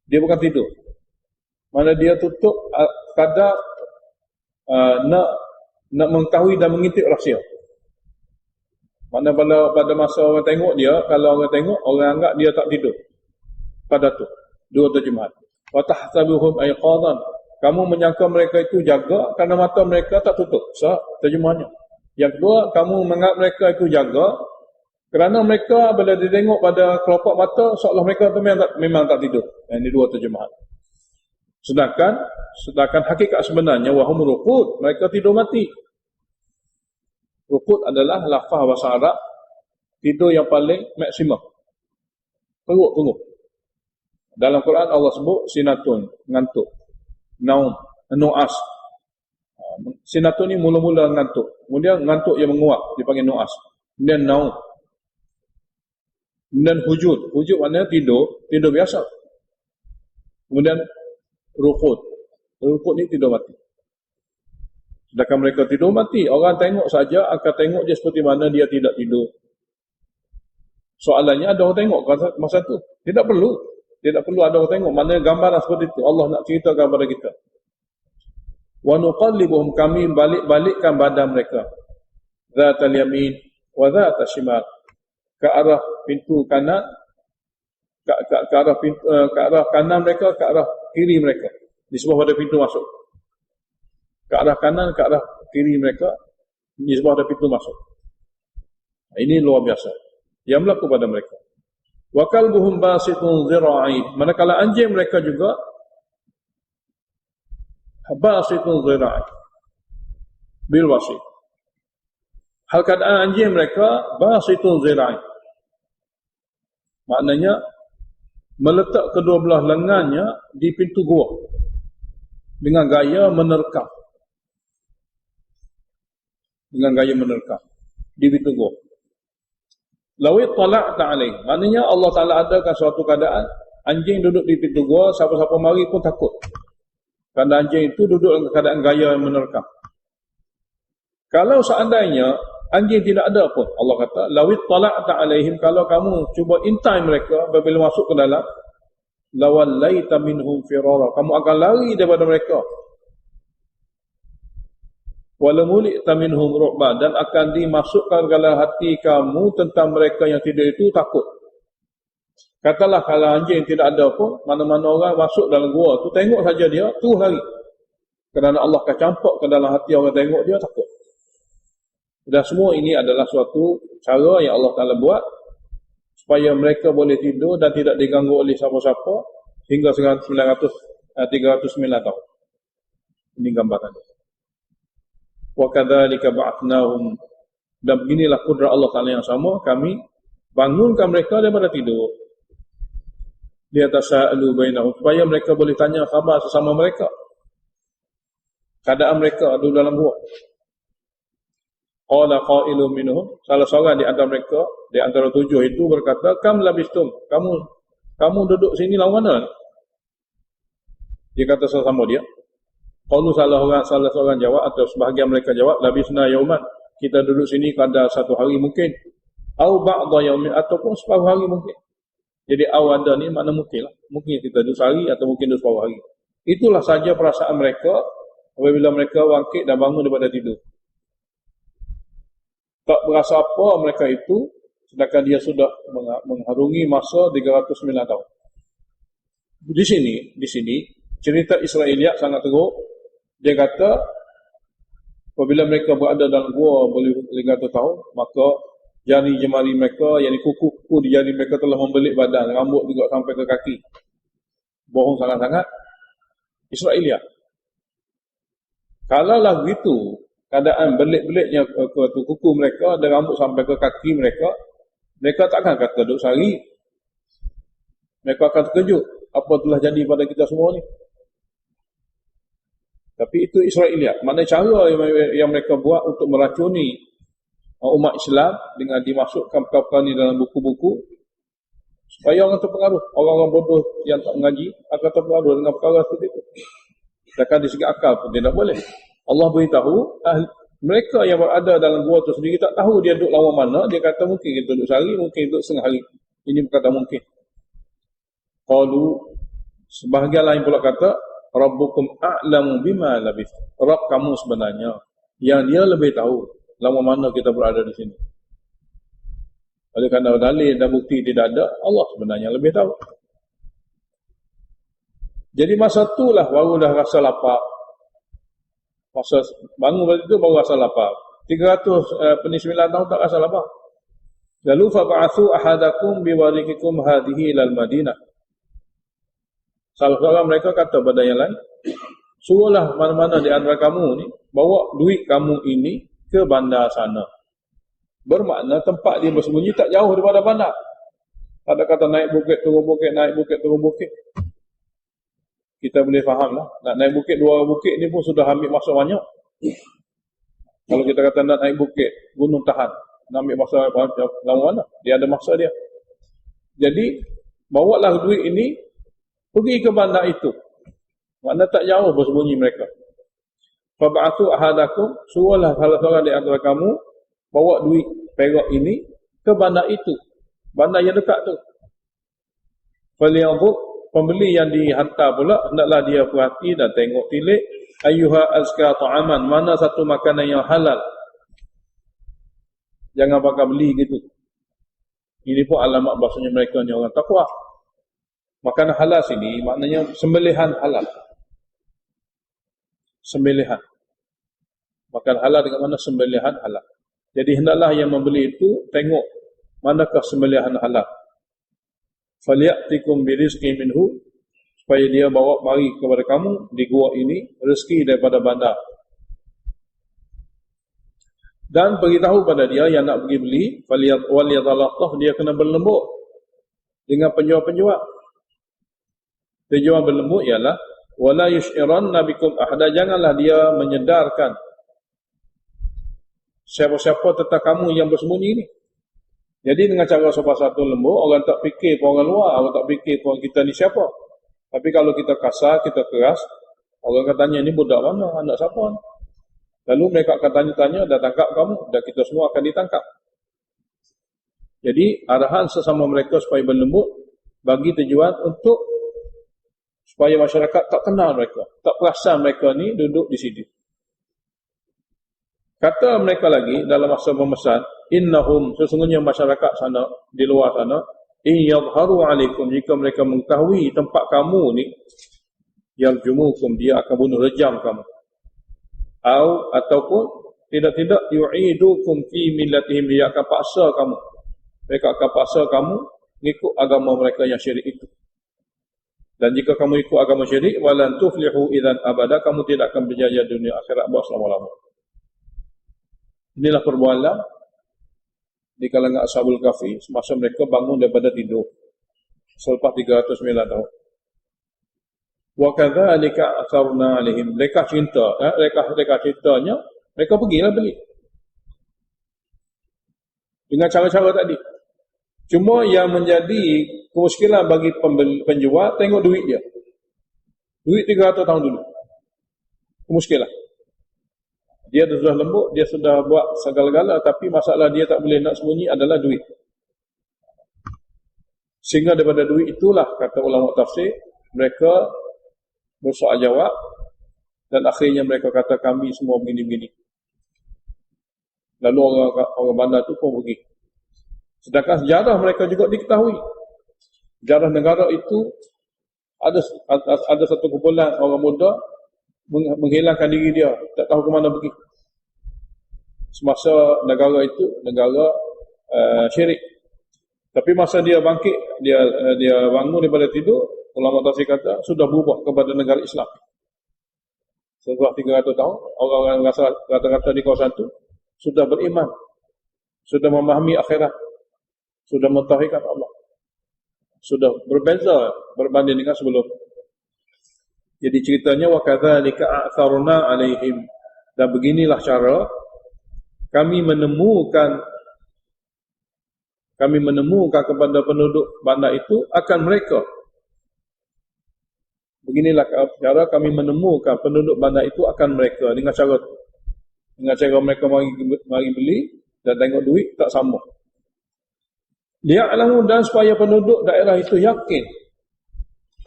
Dia bukan tidur. Mana dia tutup kadar nak mengetahui dan mengintip rahsia. Mana pada masa orang tengok dia, kalau orang tengok, orang anggap dia tak tidur. Pada tu, dua terjemahan. Wa tahsabuhum ayqadan. Kamu menyangka mereka itu jaga kerana mata mereka tak tutup. Terjemahannya. Yang kedua, kamu menganggap mereka itu jaga kerana mereka bila ditengok pada kelopak mata seolah mereka itu memang tak tidur. Ini dua terjemahan. Sedangkan hakikat sebenarnya wahum ruqud, mereka tidur mati. Ruqud adalah lafaz bahasa Arab tidur yang paling maksimum. Teruk. Dalam Quran Allah sebut sinatun, ngantuk. Naum, nu'as. Sinatun ni mula-mula ngantuk. Kemudian ngantuk yang menguap dipanggil nu'as. Kemudian naum. Kemudian hujud. Hujud maknanya tidur biasa. Kemudian ruqud. Ruqud ni tidur mati. Sedangkan mereka tidur mati, orang tengok saja akan tengok dia seperti mana dia tidak tidur. Soalannya ada orang tengok masa tu? Tidak perlu ada orang tengok. Mana gambaran seperti itu Allah nak ceritakan kepada kita. Wa nuqallibuhum, kami balik-balikkan badan mereka. Zatal yamin wa zatal shimal, ke arah pintu kanan, ke arah kanan mereka, ke arah kiri mereka. Di sebelah pada pintu masuk. Ke arah kanan, ke arah kiri mereka, di sebelah ada pintu masuk. Ini luar biasa yang berlaku pada mereka. Wa kalbuhum basitun zira'i, manakala anjing mereka juga basitun zira'i bil wasit. Hal keadaan anjing mereka basitun zira'i, maknanya meletak kedua belah lengannya di pintu gua dengan gaya menerkam. Di pintu gua. Lawit tala'ta alaih, maknanya Allah Ta'ala adakan suatu keadaan anjing duduk di pintu gua, siapa-siapa mari pun takut. Kerana anjing itu duduk dalam keadaan gaya menerkam. Kalau seandainya anjing tidak ada pun, Allah kata, lawit tala'ta alaihim, kalau kamu cuba intai mereka apabila masuk ke dalam, lawallaita minhum firara, kamu akan lari daripada mereka. Walamulita minhum ru'ba, dan akan dimasukkan dalam hati kamu tentang mereka yang tidur itu takut. Katalah kalau anjing tidak ada pun, mana-mana orang masuk dalam gua tu tengok saja dia tu lari. Kerana Allah akan campak ke dalam hati orang tengok dia takut. Dan semua ini adalah suatu cara yang Allah Ta'ala buat supaya mereka boleh tidur dan tidak diganggu oleh siapa-siapa hingga 309 tahun. Ini gambaran dia. Wa kadzalika ba'athnahum, dan beginilah kudrat Allah Ta'ala yang sama, kami bangunkan mereka daripada tidur. Liyatasaalu bainahum, supaya mereka boleh tanya khabar sesama mereka, keadaan mereka ada dalam gua. Qala qailun minhum, salah seorang di antara mereka, di antara 7 itu berkata, kam labistum, kamu duduk sini lawan mana? Dia kata sesama dia. Kalau salah seorang jawab, atau sebahagian mereka jawab, labisna yauman, kita duduk sini kadar satu hari mungkin, au ba'da yaumin, ataupun separuh hari mungkin. Jadi awada ni makna mungkin lah. Mungkin kita duduk sehari atau mungkin duduk separuh hari. Itulah saja perasaan mereka apabila mereka bangkit dan bangun daripada tidur. Tak berasa apa mereka itu, sedangkan dia sudah mengharungi masa 309 tahun. Di sini cerita Israeliat sangat teruk. Dia kata apabila mereka berada dalam gua boleh 300 tahun, maka jari jemari mereka, yakni kuku-kuku di jari mereka telah membelit badan, rambut juga sampai ke kaki. Bohong sangat-sangat Israeliat. Kalaulah begitu keadaan belit-belitnya ke kuku mereka dan rambut sampai ke kaki mereka, mereka takkan kata duduk sehari. Mereka akan terkejut, apa telah jadi pada kita semua ni. Tapi itu Israeliat. Mana cara yang mereka buat untuk meracuni umat Islam dengan dimasukkan perkara ini dalam buku-buku. Supaya orang terpengaruh. Orang-orang bodoh yang tak mengaji akan terpengaruh dengan perkara seperti itu. Sedangkan di segi akal pun tidak boleh. Allah beritahu, mereka yang berada dalam gua itu sendiri tak tahu dia duduk lama mana. Dia kata mungkin kita duduk sehari, mungkin duduk setengah hari. Ini berkata mungkin. Qalu, sebahagian lain pula kata, Rabbukum a'lamu bima labith. Rabb kamu sebenarnya yang dia lebih tahu lama mana kita berada di sini. Oleh kerana dalil dan bukti tidak ada, Allah sebenarnya lebih tahu. Jadi masa itulah baru dah rasa lapar. Masa bangun waktu itu baru rasa lapar. 309 tahun tak rasa lapar. Lalu fab'athu ahadakum biwarikikum hadhihi ilal Madinah. Salah seorang mereka kata pada yang lain, suruhlah mana-mana di antara kamu ni bawa duit kamu ini ke bandar sana. Bermakna tempat dia bersembunyi tak jauh daripada bandar. Tak ada kata naik bukit, turun bukit, naik bukit, turun bukit. Kita boleh faham lah. Nak naik bukit, 2 bukit ni pun sudah ambil masa banyak. Kalau kita kata nak naik bukit, Gunung Tahan, nak ambil masa lama mana? Dia ada masa dia. Jadi, bawalah duit ini, pergi ke bandar itu. Makna tak jauh bersembunyi mereka. Fab'athu ahadakum, suruhlah salah seorang di antara kamu, bawa duit perak ini ke bandar itu. Bandar yang dekat tu. Falyanzur, pembeli yang dihantar pula, hendaklah dia perhati dan tengok tilik, ayyuha azka ta'aman, mana satu makanan yang halal. Jangan pakai beli gitu. Ini pun alamat bahasanya mereka ni orang takwa. Makanan halal sini maknanya sembelihan halal. Sembelihan. Makan halal dengan mana sembelihan halal. Jadi hendaklah yang membeli itu tengok manakah sembelihan halal. Falyatikum birizqi minhu, supaya dia bawa mari kepada kamu di gua ini rezeki daripada bandar. Dan beritahu pada dia yang nak pergi beli, waliyadhallatah, dia kena berlembut dengan penjual-penjual. Tujuan berlembut ialah wala yush'iranna bikum ahada, janganlah dia menyedarkan siapa-siapa tentang kamu yang bersembunyi ini. Jadi dengan cara sopan satu lembut, orang tak fikir pun orang luar, orang tak fikir pun kita ni siapa. Tapi kalau kita kasar, kita keras, orang akan tanya ni budak mana, anak siapa ni? Lalu mereka akan tanya-tanya, dah tangkap kamu, dan kita semua akan ditangkap. Jadi arahan sesama mereka supaya berlembut bagi tujuan untuk supaya masyarakat tak kenal mereka, tak perasan mereka ni duduk di sini. Kata mereka lagi dalam masa memesan, innahum, sesungguhnya masyarakat sana, di luar sana, in yadharu alaikum, jika mereka mengetahui tempat kamu ni, yarjumukum, dia akan bunuh rejam kamu. Ataupun tidak-tidak yu'idukum fi millatihim, dia akan paksa kamu. Mereka akan paksa kamu ikut agama mereka yang syirik itu. Dan jika kamu ikut agama syirik, walan tuflihu idzan abada, kamu tidak akan berjaya dunia akhirat buat selama-lama. Inilah perbualan di kalangan Ashabul Kahfi semasa mereka bangun daripada tidur selepas 309 tahun. Wa kadzalika asarna alaihim, mereka ceritanya mereka pergilah beli dengan cara-cara tadi. Cuma yang menjadi kemuskilan bagi penjual, tengok duit dia. Duit 300 tahun dulu. Kemuskilan. Dia sudah lembut, dia sudah buat segala-gala, tapi masalah dia tak boleh nak sembunyi adalah duit. Sehingga daripada duit itulah, kata ulama tafsir, mereka bersoal jawab, dan akhirnya mereka kata kami semua begini-begini. Lalu orang bandar itu pun pergi. Sedangkan sejarah mereka juga diketahui. Sejarah negara itu ada satu kumpulan orang muda menghilangkan diri dia, tak tahu ke mana pergi. Semasa negara itu negara syirik. Tapi masa dia bangkit, dia bangun daripada tidur, ulama tafsir kata sudah berubah kepada negara Islam. Setelah 300 tahun, orang-orang rata-rata di kawasan itu sudah beriman, sudah memahami akhirat, sudah mentauhidkan Allah, sudah berbeza berbanding dengan sebelum. Jadi ceritanya wa kadzalika a'tharna 'alaihim, dan beginilah cara kami menemukan kami menemukan kepada penduduk bandar itu akan mereka. Beginilah cara kami menemukan penduduk bandar itu akan mereka. Dengan cara mereka mari beli dan tengok duit tak sama. Liya'lamu, dan supaya penduduk daerah itu yakin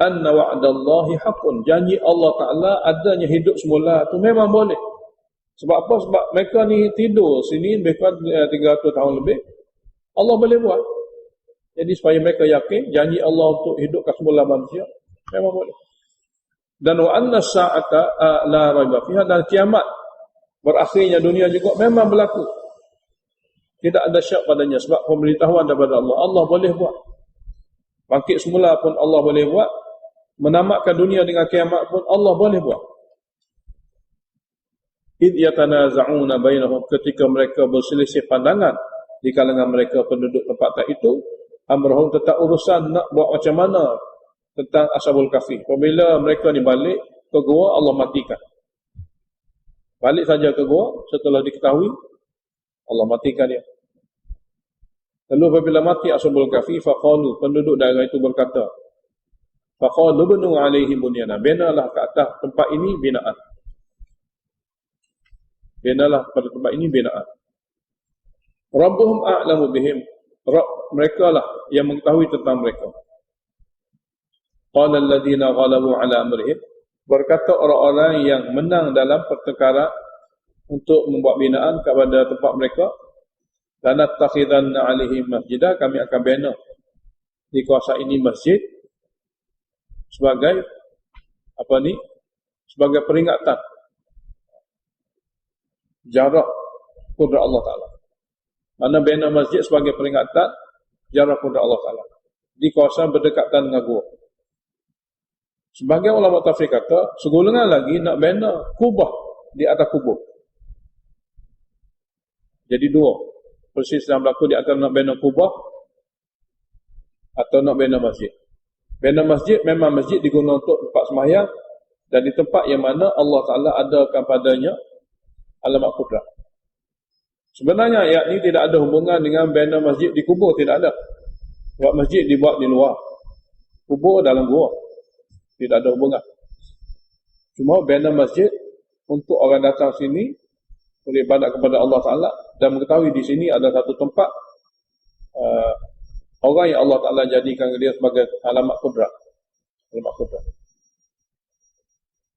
anna wa'dallahi haqqun, janji Allah Ta'ala adanya hidup semula itu memang boleh. Sebab apa? Sebab mereka ni tidur sini mereka 300 tahun lebih, Allah boleh buat. Jadi supaya mereka yakin janji Allah untuk hidupkan semula manusia memang boleh. Dan wa anna sa'ata la raiba fiha, dan kiamat berakhirnya dunia juga memang berlaku. Tidak ada syak padanya sebab pemberitahuan daripada Allah. Allah boleh buat. Bangkit semula pun Allah boleh buat. Menamatkan dunia dengan kiamat pun Allah boleh buat. Id yatanaza'una bainahum, ketika mereka berselisih pandangan di kalangan mereka penduduk tempat itu, amrahum, tentang urusan nak buat macam mana tentang Ashabul Kahfi. Apabila mereka ni balik ke gua, Allah matikan. Balik saja ke gua, setelah diketahui, Allah matikan dia. Lalu apabila mati Ashabul Kahfi, faqalu, penduduk daerah itu berkata, faqalu banu alaihi bunyana, binalah ke atas tempat ini binaan. Binalah pada tempat ini binaan. Rabbuhum a'lamu bihim, Rabb mereka lah yang mengetahui tentang mereka. Qala alladhina ghalabu ala amrihim, berkata orang-orang yang menang dalam pertengkaran untuk membuat binaan kepada tempat mereka, lanattakhidanna alaihim masjidah, kami akan bina di kawasan ini masjid sebagai sebagai peringatan jarak kudrat Allah Ta'ala. Mana bina masjid sebagai peringatan jarak kudrat Allah Ta'ala di kawasan berdekatan dengan gua. Sebagian ulama tafsir kata, segolongan lagi nak bina kubah di atas kubur. Jadi dua persis dalam berlaku di antara nak bina kubah atau nak bina masjid. Bina masjid memang masjid digunakan untuk tempat sembahyang dan di tempat yang mana Allah Ta'ala adakan padanya alamat kudrat. Sebenarnya ayat ini tidak ada hubungan dengan bina masjid di kubur, tidak ada. Sebab masjid dibuat di luar, kubur dalam gua, tidak ada hubungan. Cuma bina masjid untuk orang datang sini beribadat kepada Allah Ta'ala dan mengetahui di sini ada satu tempat orang yang Allah Ta'ala jadikan dia sebagai alamat kudrat. Alamat kudrat.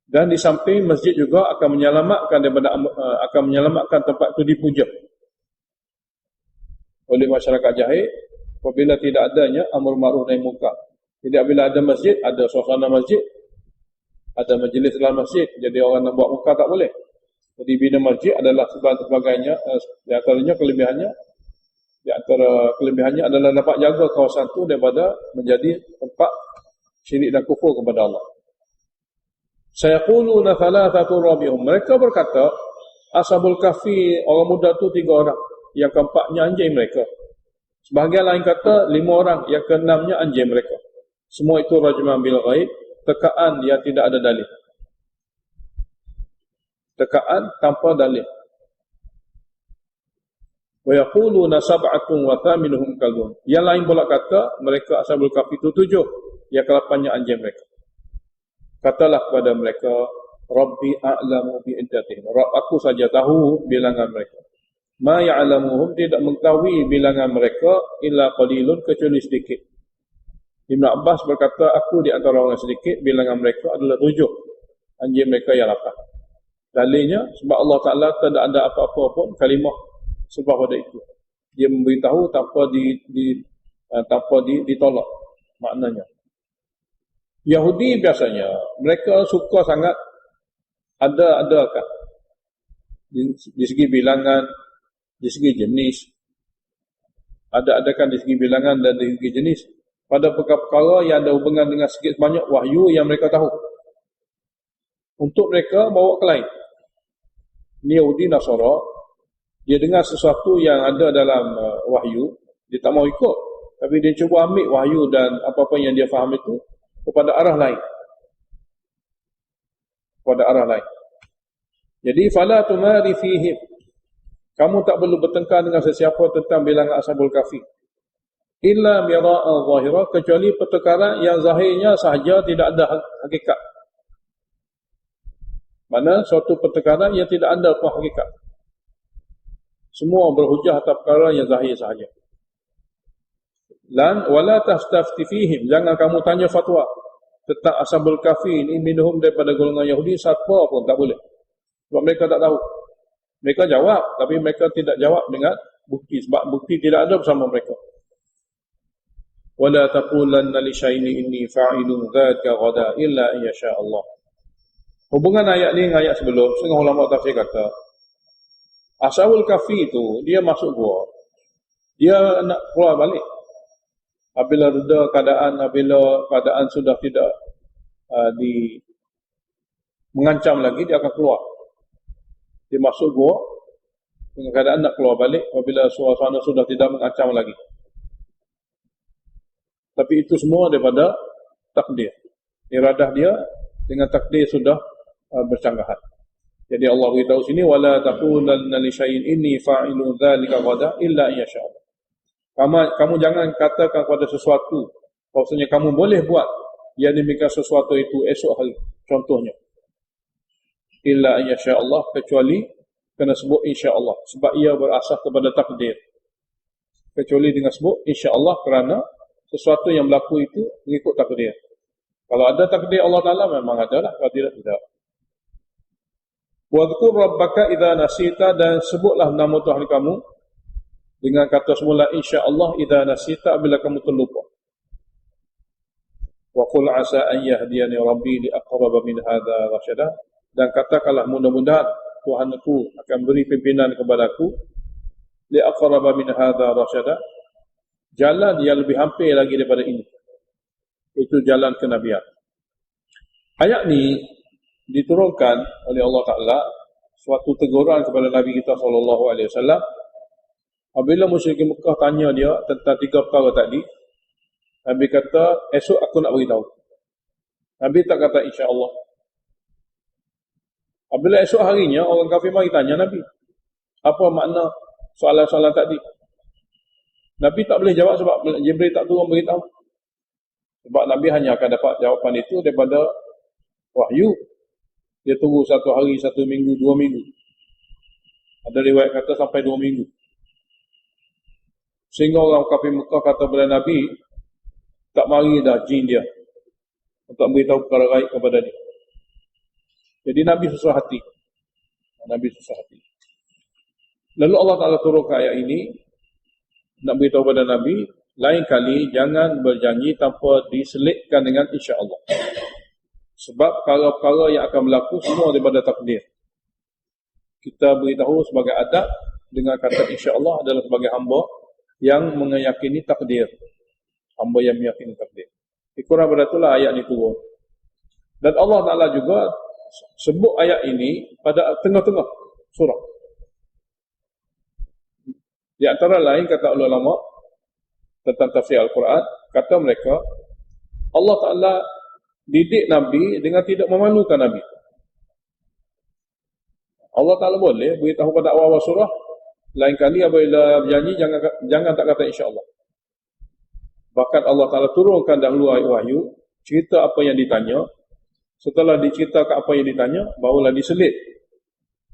Dan di samping masjid juga akan menyelamatkan tempat itu dipuja oleh masyarakat Jahil apabila tidak adanya amar ma'ruf nahi munkar. Tidak bila ada masjid, ada suasana masjid, ada majlis dalam masjid, jadi orang nak buat munkar tak boleh. Jadi bina masjid adalah sebagainya, di antaranya kelebihannya adalah dapat jaga kawasan itu daripada menjadi tempat syirik dan kufur kepada Allah. Sayaquluna thalathatu rabi'hum, mereka berkata Ashabul Kahfi orang muda tu 3 orang, yang keempatnya anjing mereka. Sebahagian lain kata 5 orang, yang keenamnya anjing mereka. Semua itu rajman bil ghaib, tekaan yang tidak ada dalil. Tekaan tanpa dalil. Wa yaquluna sab'atun wa thaminuhum kalbun, yang lain pula kata mereka Ashabul Kahfi itu 7, yang ke-8-nya anjing mereka. Katalah kepada mereka, Rabbi a'lamu bi'iddatihim, Rabb aku saja tahu bilangan mereka. Ma ya'lamuhum, tidak mengetahui bilangan mereka illa qalilun, kecuali sedikit. Ibn Abbas berkata, aku di antara orang sedikit, bilangan mereka adalah 7, anjing mereka yang 8. Dalilnya sebab Allah Ta'ala tidak ada apa-apa pun kalimah sebab pada itu. Dia memberitahu tanpa ditolak maknanya. Yahudi biasanya mereka suka sangat ada-adakan di segi bilangan, di segi jenis, ada-adakan di segi bilangan dan di segi jenis pada perkara-perkara yang ada hubungan dengan sedikit banyak wahyu yang mereka tahu, untuk mereka bawa ke lain. Ini Yahudi Nasara, dia dengar sesuatu yang ada dalam wahyu, dia tak mau ikut, tapi dia cuba ambil wahyu dan apa-apa yang dia faham itu kepada arah lain. Jadi fala tumari fihim, kamu tak perlu bertengkar dengan sesiapa tentang bilangan Ashabul Kahfi. illa mira'a zahira, kecuali pertukaran yang zahirnya sahaja, tidak ada hakikat. Mana suatu pertukaran yang tidak ada apa hakikat. Semua berhujah atas perkara yang zahir sahaja. Lan wala tastafti fihim, jangan kamu tanya fatwa tentang ashabul kahfi ini minhum daripada golongan Yahudi, siapa pun tak boleh. Sebab mereka tak tahu. Mereka jawab, tapi mereka tidak jawab dengan bukti, sebab bukti tidak ada bersama mereka. Wala taqulanna li syai'in inni fa'ilun dzaka ghada illa in yasha Allah. Hubungan ayat ni dengan ayat sebelum, setengah ulama tafsir kata ashabul kahfi itu dia masuk gua, dia nak keluar balik apabila reda keadaan, apabila keadaan sudah tidak mengancam lagi, dia akan keluar. Dia masuk gua dengan keadaan nak keluar balik apabila suasana sudah tidak mengancam lagi. Tapi itu semua daripada takdir. Iradah dia dengan takdir sudah bersanggahan. Jadi Allah beritahu sini wala taqulanna li syai'in inni fa'ilun dzalika ghadan illa in yasha Allah. Kamu jangan katakan kepada sesuatu bahwasanya kamu boleh buat yang demikian sesuatu itu esok hari, contohnya. Illa in yasha Allah, kecuali kena sebut insya-Allah, sebab ia berasas kepada takdir. Kecuali dengan sebut insya-Allah, kerana sesuatu yang berlaku itu mengikut takdir. Kalau ada takdir Allah Taala memang ada lah, kalau tidak, tidak. Wadhkur rabbaka idza nasita, dan sebutlah nama Tuhan kamu dengan kata semula insya-Allah idza nasita, bila kamu terlupa. Wa qul asa an yahdiyani rabbi li aqrab min hadza rasyada, dan katakanlah mudah-mudahan Tuhanku akan beri pimpinan kepadaku li aqrab min hadza rasyada, jalan yang lebih hampir lagi daripada ini, itu jalan kenabian. Ayat ni diturunkan oleh Allah Ta'ala suatu teguran kepada Nabi kita SAW. Apabila musyrikin Mekah tanya dia tentang 3 perkara tadi, Nabi kata, esok aku nak beritahu. Nabi tak kata insya-Allah. Apabila esok harinya orang kafir mari tanya Nabi, apa makna soalan-soalan tadi? Nabi tak boleh jawab sebab Jibril tak turun beritahu. Sebab Nabi hanya akan dapat jawapan itu daripada wahyu. Dia tunggu 1 hari, 1 minggu, 2 minggu. Ada riwayat kata sampai 2 minggu. Sehingga orang kafir Mekah kata kepada Nabi, tak mari dah jin dia untuk beritahu perkara gaib kepada dia. Jadi Nabi susah hati. Nabi susah hati. Lalu Allah Ta'ala turunkan ayat ini nak beritahu kepada Nabi, lain kali jangan berjanji tanpa diselitkan dengan insya-Allah. Sebab perkara-perkara yang akan berlaku semua daripada takdir. Kita beritahu sebagai adab dengan kata insya-Allah adalah sebagai hamba yang meyakini takdir. Hamba yang meyakini takdir. Kurang pada itulah ayat ini turun. Dan Allah Ta'ala juga sebut ayat ini pada tengah-tengah surah. Di antara lain kata ulama tentang tafsir Al-Quran, kata mereka Allah Ta'ala didik Nabi dengan tidak memalukan Nabi. Allah Ta'ala boleh beritahu pada awal-awal surah, lain kali apabila berjanji jangan tak kata insya-Allah. Bahkan Allah Ta'ala turunkan dahulu ayat wahyu, cerita apa yang ditanya. Setelah diceritakan apa yang ditanya, barulah diselit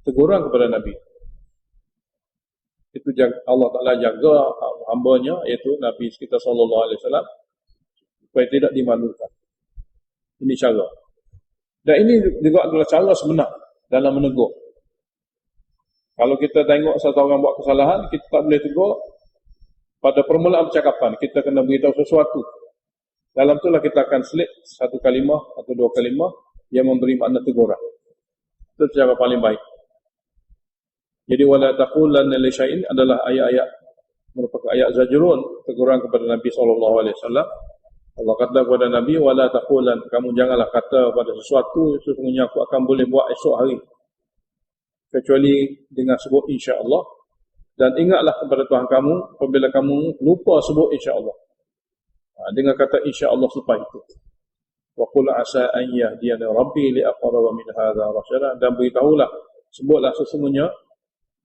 teguran kepada Nabi. Itu Allah Ta'ala jaga hambanya, iaitu Nabi kita SAW, supaya tidak dimalukan. Ini cara. Dan ini juga adalah cara sebenar dalam menegur. Kalau kita tengok satu orang buat kesalahan, kita tak boleh tegur pada permulaan percakapan. Kita kena beritahu sesuatu. Dalam itulah kita akan selit satu kalimah atau 2 kalimah yang memberi makna teguran. Itu cara paling baik. Jadi wala taqulanna li syai'in adalah ayat-ayat, merupakan ayat zajrun, teguran kepada Nabi SAW. Allah kata kepada Nabi, wala taqulan, kamu janganlah kata pada sesuatu sesungguhnya aku akan boleh buat esok hari, kecuali dengan sebut insya-Allah. Dan ingatlah kepada Tuhan kamu apabila kamu lupa sebut insya-Allah. Dengan kata insya-Allah selepas itu. Wa qul asa an yahdiyani rabbi li aqrab min hadza rasyada, dan beritahulah, sebutlah sesungguhnya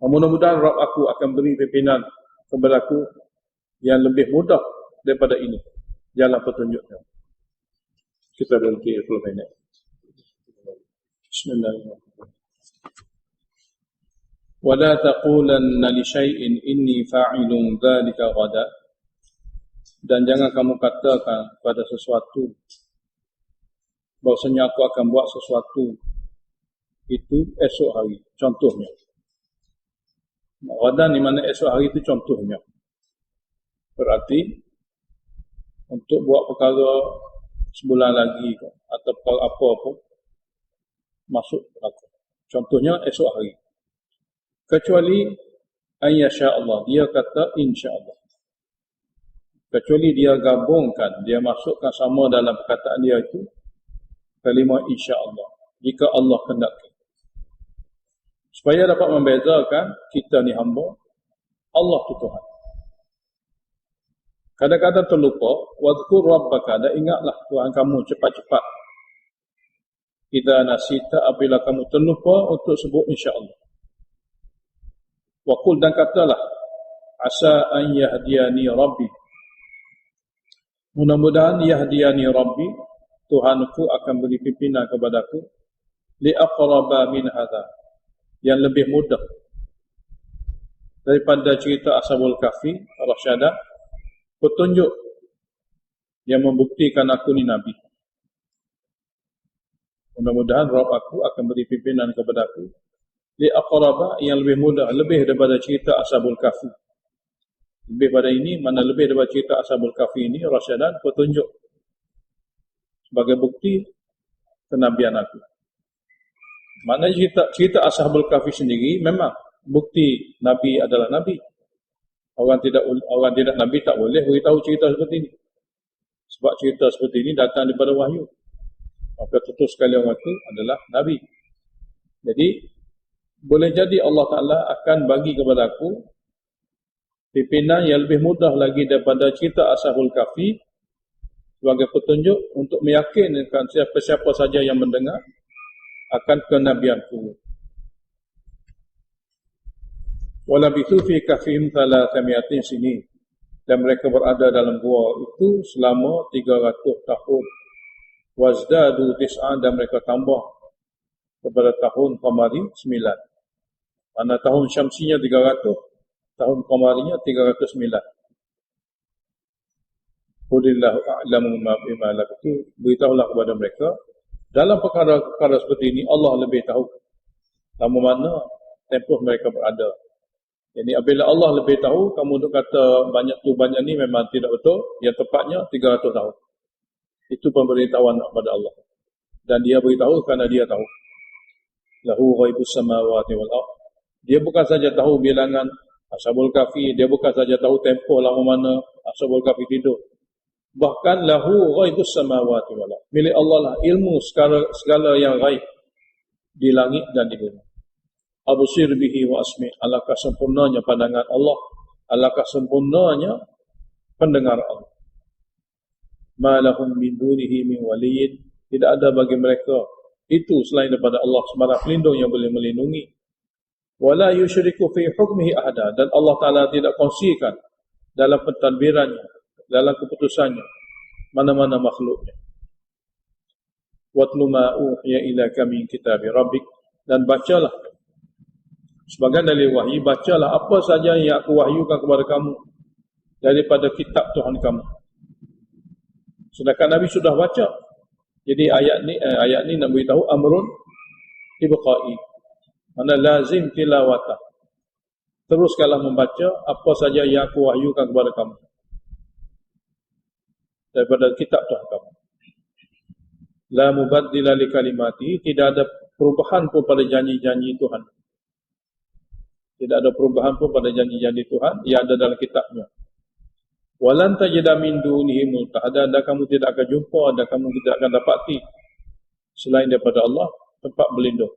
mudah-mudahan Rabb aku akan beri pimpinan kepada aku yang lebih mudah daripada ini jalan petunjuknya. Kita berhenti 10 minit. Bismillahirrahmanirrahim. وَلَا تَقُولَنَّ لِشَيْءٍ إِنِّي فَاعِلٌ ذَلِكَ غَدًا. Dan jangan kamu katakan pada sesuatu bahwasanya aku akan buat sesuatu itu esok hari. Contohnya. Ghadan di mana esok hari itu contohnya. Berarti untuk buat perkara sebulan lagi atau perkara apa pun masuk aku. Contohnya esok hari. Kecuali ayyasha Allah, dia kata insya-Allah. Kecuali dia gabungkan, dia masukkan sama dalam perkataan dia itu kalimah insya-Allah. Jika Allah kehendaki. Supaya dapat membezakan kita ni hamba, Allah tu Tuhan. Kadang-kadang terlupa, wadhkur rabbaka, dan ingatlah Tuhan kamu cepat-cepat. Idza nasita, apabila kamu terlupa untuk sebut insya-Allah. Wa qul, dan katalah, asa an yahdiyani rabbi. Mudah-mudahan yahdiyani rabbi, Tuhanku akan beri pimpinan kepadaku li aqraba min hadza, yang lebih mudah daripada cerita Ashabul Kahfi, rasyadah, petunjuk yang membuktikan aku ni nabi. Mudah-mudahan Rabb aku akan beri pimpinan kepadaku li aqraba, yang lebih mudah, lebih daripada cerita Ashabul Kahfi. Lebih pada ini, mana lebih daripada cerita Ashabul Kahfi ini, rasyadan, petunjuk sebagai bukti kenabian aku. Mana cerita Ashabul Kahfi sendiri memang bukti Nabi adalah Nabi. Orang tidak Nabi tak boleh beritahu cerita seperti ini. Sebab cerita seperti ini datang daripada wahyu. Maka tentu sekali orang itu adalah Nabi. Jadi boleh jadi Allah Ta'ala akan bagi kepada aku pimpinan yang lebih mudah lagi daripada cerita Ashabul Kahfi sebagai petunjuk untuk meyakinkan siapa-siapa saja yang mendengar akan kenabianku. Walabithu fi kahfihim 300 sinin, dan mereka berada dalam gua itu selama 300 tahun. Wazdadu tis'an, dan mereka tambah kepada tahun qamari 9. Mana tahun syamsinya 300, tahun qamarinya 309. Qulillahu a'lamu bima labithu, beritahulah kepada mereka dalam perkara-perkara seperti ini Allah lebih tahu lama mana tempoh mereka berada. Jadi apabila Allah lebih tahu, kamu untuk kata banyak tu banyak ni memang tidak betul. Yang tepatnya 300 tahun. Itu pemberitahuan kepada Allah. Dan dia beritahu kerana dia tahu. Lahu ghaibus samawati wal ardh. Dia bukan saja tahu bilangan Ashabul Kahfi, dia bukan saja tahu tempoh lama mana Ashabul Kahfi tidur. Bahkan lahu ghaibus samawati wal ardh. Milik Allah lah ilmu segala yang ghaib di langit dan di bumi. Abusir bihi wa asmi, alakah sempurnanya pandangan Allah, alakah sempurnanya pendengar Allah. Ma lahum min dunihi min waliyyin, tidak ada bagi mereka itu selain daripada Allah sembarang pelindung yang boleh melindungi. Wala yusyriku fi hukmihi ahada, dan Allah Ta'ala tidak kongsikan dalam pentadbirannya, dalam keputusannya mana-mana makhluknya. Watlu ma uhiya ilaka min kitabi rabbik, dan bacalah sebagai dalil wahyu, bacalah apa saja yang aku wahyukan kepada kamu daripada kitab Tuhan kamu. Sedangkan Nabi sudah baca. Jadi ayat ni nak beritahu amrun ibqai, mana lazim tilawatah. Teruskanlah membaca apa saja yang aku wahyukan kepada kamu daripada kitab Tuhan kamu. La mubaddila li kalimati, tidak ada perubahan pun pada janji-janji Tuhan. Tidak ada perubahan pun pada janji-janji Tuhan yang ada dalam kitabnya. Walan tajida min dunihi multahada, dan kamu tidak akan jumpa dan kamu tidak akan dapati selain daripada Allah tempat berlindung.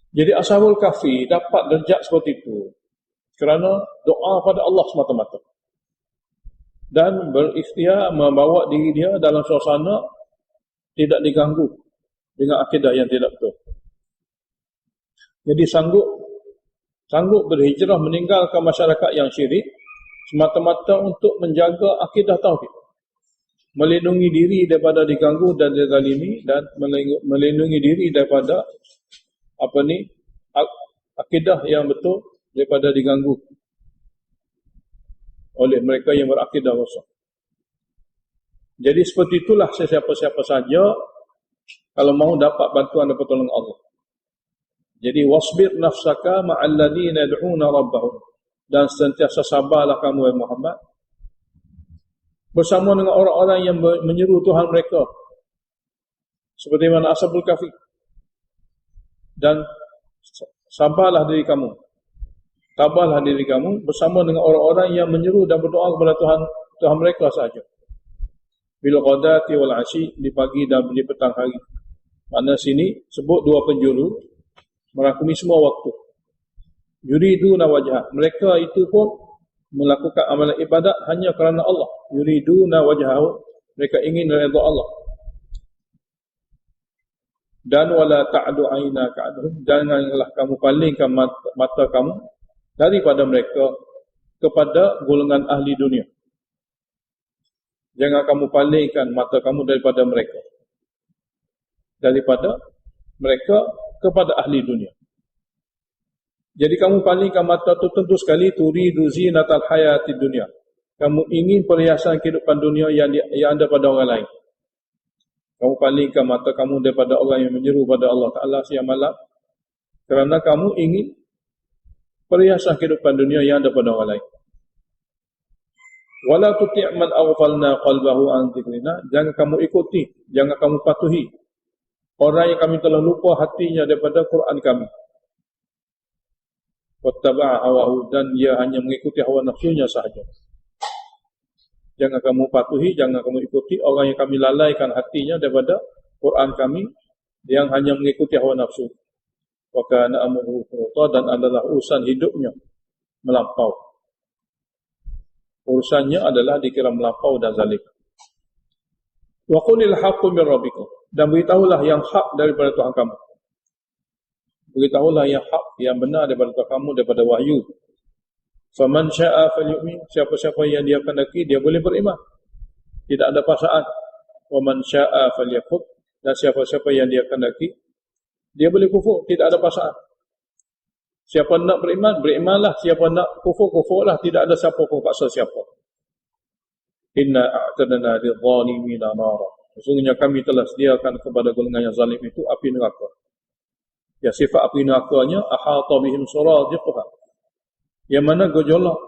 Jadi Ashabul Kahfi dapat derajat seperti itu kerana doa pada Allah semata-mata. Dan berikhtiar membawa diri dia dalam suasana tidak diganggu dengan akidah yang tidak betul. Jadi sanggup berhijrah meninggalkan masyarakat yang syirik semata-mata untuk menjaga akidah tauhid, melindungi diri daripada diganggu dan dizalimi, dan melindungi diri daripada akidah yang betul daripada diganggu oleh mereka yang berakidah kosong. Jadi seperti itulah sesiapa-siapa saja kalau mahu dapat bantuan dan pertolongan Allah. Jadi wasbir nafsaka ma'al ladzina yad'una rabbahum, dan sentiasa sabarlah kamu wahai Muhammad bersama dengan orang-orang yang menyeru Tuhan mereka, seperti mana Ashabul Kahfi. Dan sabarlah diri kamu, tabahlah diri kamu bersama dengan orang-orang yang menyeru dan berdoa kepada Tuhan mereka sahaja. Bil ghadati wal asyi, di pagi dan di petang hari. Makna sini sebut dua penjuru merangkumi semua waktu. Yuriduna wajhah, mereka itu pun melakukan amalan ibadat hanya kerana Allah. Yuriduna wajhahu, mereka ingin redha Allah. Dan wala ta'du aynaka anhum, janganlah kamu palingkan mata kamu daripada mereka kepada golongan ahli dunia. Jangan kamu palingkan mata kamu daripada mereka kepada ahli dunia. Jadi kamu palingkan mata itu tentu sekali turidu zinatal hayatid dunia. Kamu ingin perhiasan kehidupan dunia yang ada pada orang lain. Kamu palingkan mata kamu daripada orang yang menyeru pada Allah Ta'ala siang malam, kerana kamu ingin perhiasan kehidupan dunia yang ada pada orang lain. Wala tuti' man aghfalna qalbahu an dzikrina, jangan kamu ikuti, jangan kamu patuhi orang yang kami telah lupa hatinya daripada Quran kami. Wattaba'a hawahu, dan dia hanya mengikuti hawa nafsunya sahaja. Jangan kamu patuhi, jangan kamu ikuti orang yang kami lalaikan hatinya daripada Quran kami, yang hanya mengikuti hawa nafsu. Wa kana amruhu furuta, dan adalah urusan hidupnya melampau. Urusannya adalah dikira melampau dan zalim. Wa qulil haqqu min rabbikum, dan beritahulah yang hak daripada Tuhan kamu. Beritahulah yang hak, yang benar daripada Tuhan kamu, daripada wahyu. Faman syaa falyu'min, siapa-siapa yang dia kehendaki dia boleh beriman, tidak ada paksaan. Wa man syaa falyakfur, dan siapa-siapa yang dia kehendaki dia boleh kufur, tidak ada paksaan. Siapa nak beriman, berimanlah. Siapa nak kufur, kufurlah. Tidak ada siapa pun paksa siapa. Inna a'tadna lidh-dhalimina nara, sesungguhnya kami telah sediakan kepada golongan yang zalim itu api neraka. Ya, sifat api nerakanya ahata bihim suradiquha, yang mana gejolak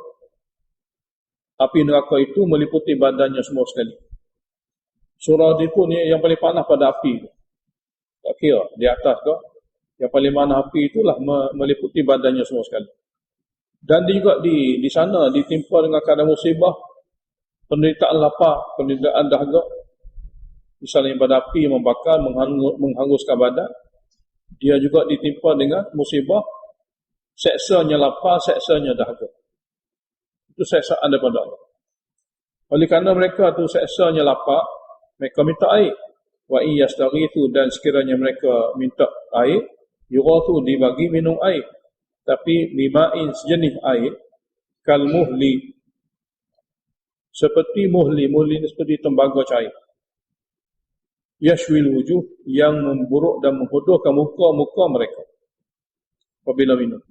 api neraka itu meliputi badannya semua sekali. Suradiqu ni yang paling panas pada api itu. Tak kira di atas ke, yang paling panas api itulah meliputi badannya semua sekali. Dan juga di sana ditimpa dengan keadaan musibah, penderitaan lapar, penderitaan dahaga. Misalnya pada api membakar, menghanguskan badan, dia juga ditimpa dengan musibah, seksanya lapar, seksanya dahaga. Itu seksaan daripada Allah. Oleh kerana mereka tu seksanya lapar, mereka minta air. Wa in yastaghithu, dan sekiranya mereka minta air, yughathu, dibagi minum air. Tapi bima'in, sejenis air, kal muhli, seperti muhli ini seperti tembaga cair. Yashwil wujuh, yang memburuk dan menghodohkan muka-muka mereka apabila minum.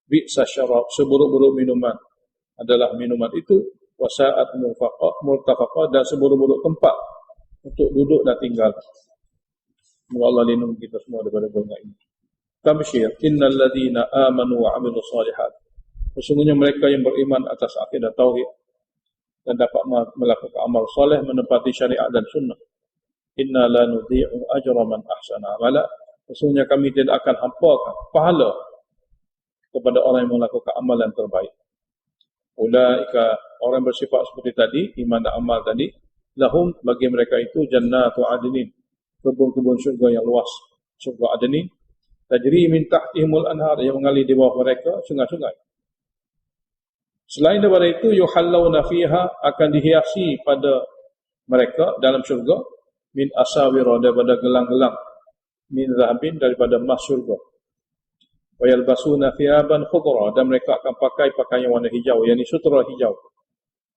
Bi'sa syarab, seburuk-buruk minuman adalah minuman itu. Wasa'at murtafaqah, dan seburuk-buruk tempat untuk duduk dan tinggal. Semoga Allah lindungi kita semua daripada golongan ini. Tabshir, innal ladzina amanu wa 'amilus shalihat, sesungguhnya mereka yang beriman atas akidah tauhid dan dapat melakukan amal soleh menepati syariat dan sunnah. Inna la nudhi'u ajra man ahsana amala, sesungguhnya kami tidak akan hampakan pahala kepada orang yang melakukan amalan terbaik. Ulaika, orang bersifat seperti tadi, iman dan amal tadi, lahum, bagi mereka itu jannatu adnin, kebun-kebun syurga yang luas, syurga adnin, tajri min tahtihimul anhar, yang mengalir di bawah mereka sungai-sungai. Selain daripada itu, yuhallawna fiha, akan dihiasi pada mereka dalam syurga, min asawira, daripada gelang-gelang, min zahabin, daripada emas syurga. Wa yalbasuna thiyaban khudra, dan mereka akan pakai pakaian warna hijau, yakni sutra hijau.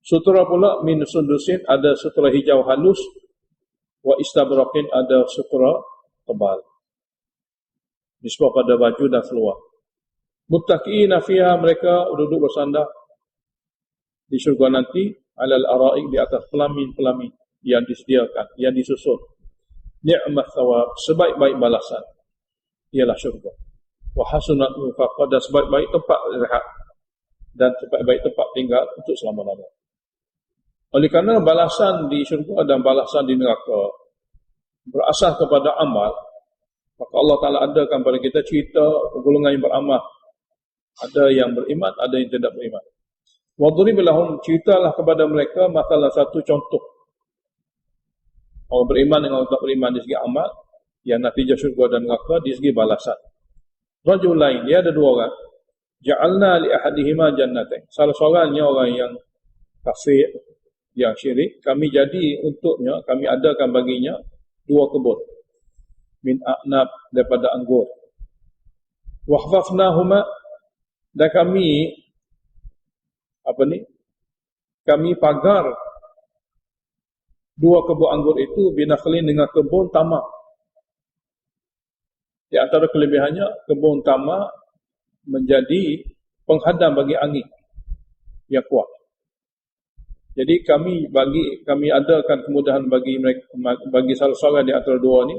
Sutra pula min sundusin, ada sutra hijau halus, wa istabraqin, ada sutra tebal. Nisbah pada baju dan seluar. Muttaqiina fiha, mereka duduk bersandar di syurga nanti, alal araik, di atas pelamin-pelamin yang disediakan, yang disusun. Ni'mat thawab, sebaik-baik balasan ialah syurga. Wa hasunat mufaqa, dan sebaik-baik tempat rehat dan sebaik-baik tempat tinggal untuk selama-lamanya. Oleh kerana balasan di syurga dan balasan di neraka berasas kepada amal, maka Allah Ta'ala adakan pada kita cerita golongan yang beramal. Ada yang beriman, ada yang tidak beriman. Wadrib lahum, ceritalah kepada mereka masalah satu contoh. Orang beriman dengan orang tak beriman di segi amal, yang natijah syurga dan neraka di segi balasan. Rajulain, dia ada dua orang. Ja'alna li ahadihima jannatain. Salah seorangnya orang yang kafir, yang syirik, kami jadi untuknya, kami adakan baginya dua kebun. Min a'nab, daripada anggur. Wahfafnahuma, dan kami kami pagar dua kebun anggur itu binakhlin, dengan kebun tamak. Di antara kelebihannya, kebun tamak menjadi penghadam bagi angin yang kuat. Jadi kami adakan kemudahan bagi mereka, bagi salah seorang di antara dua ni,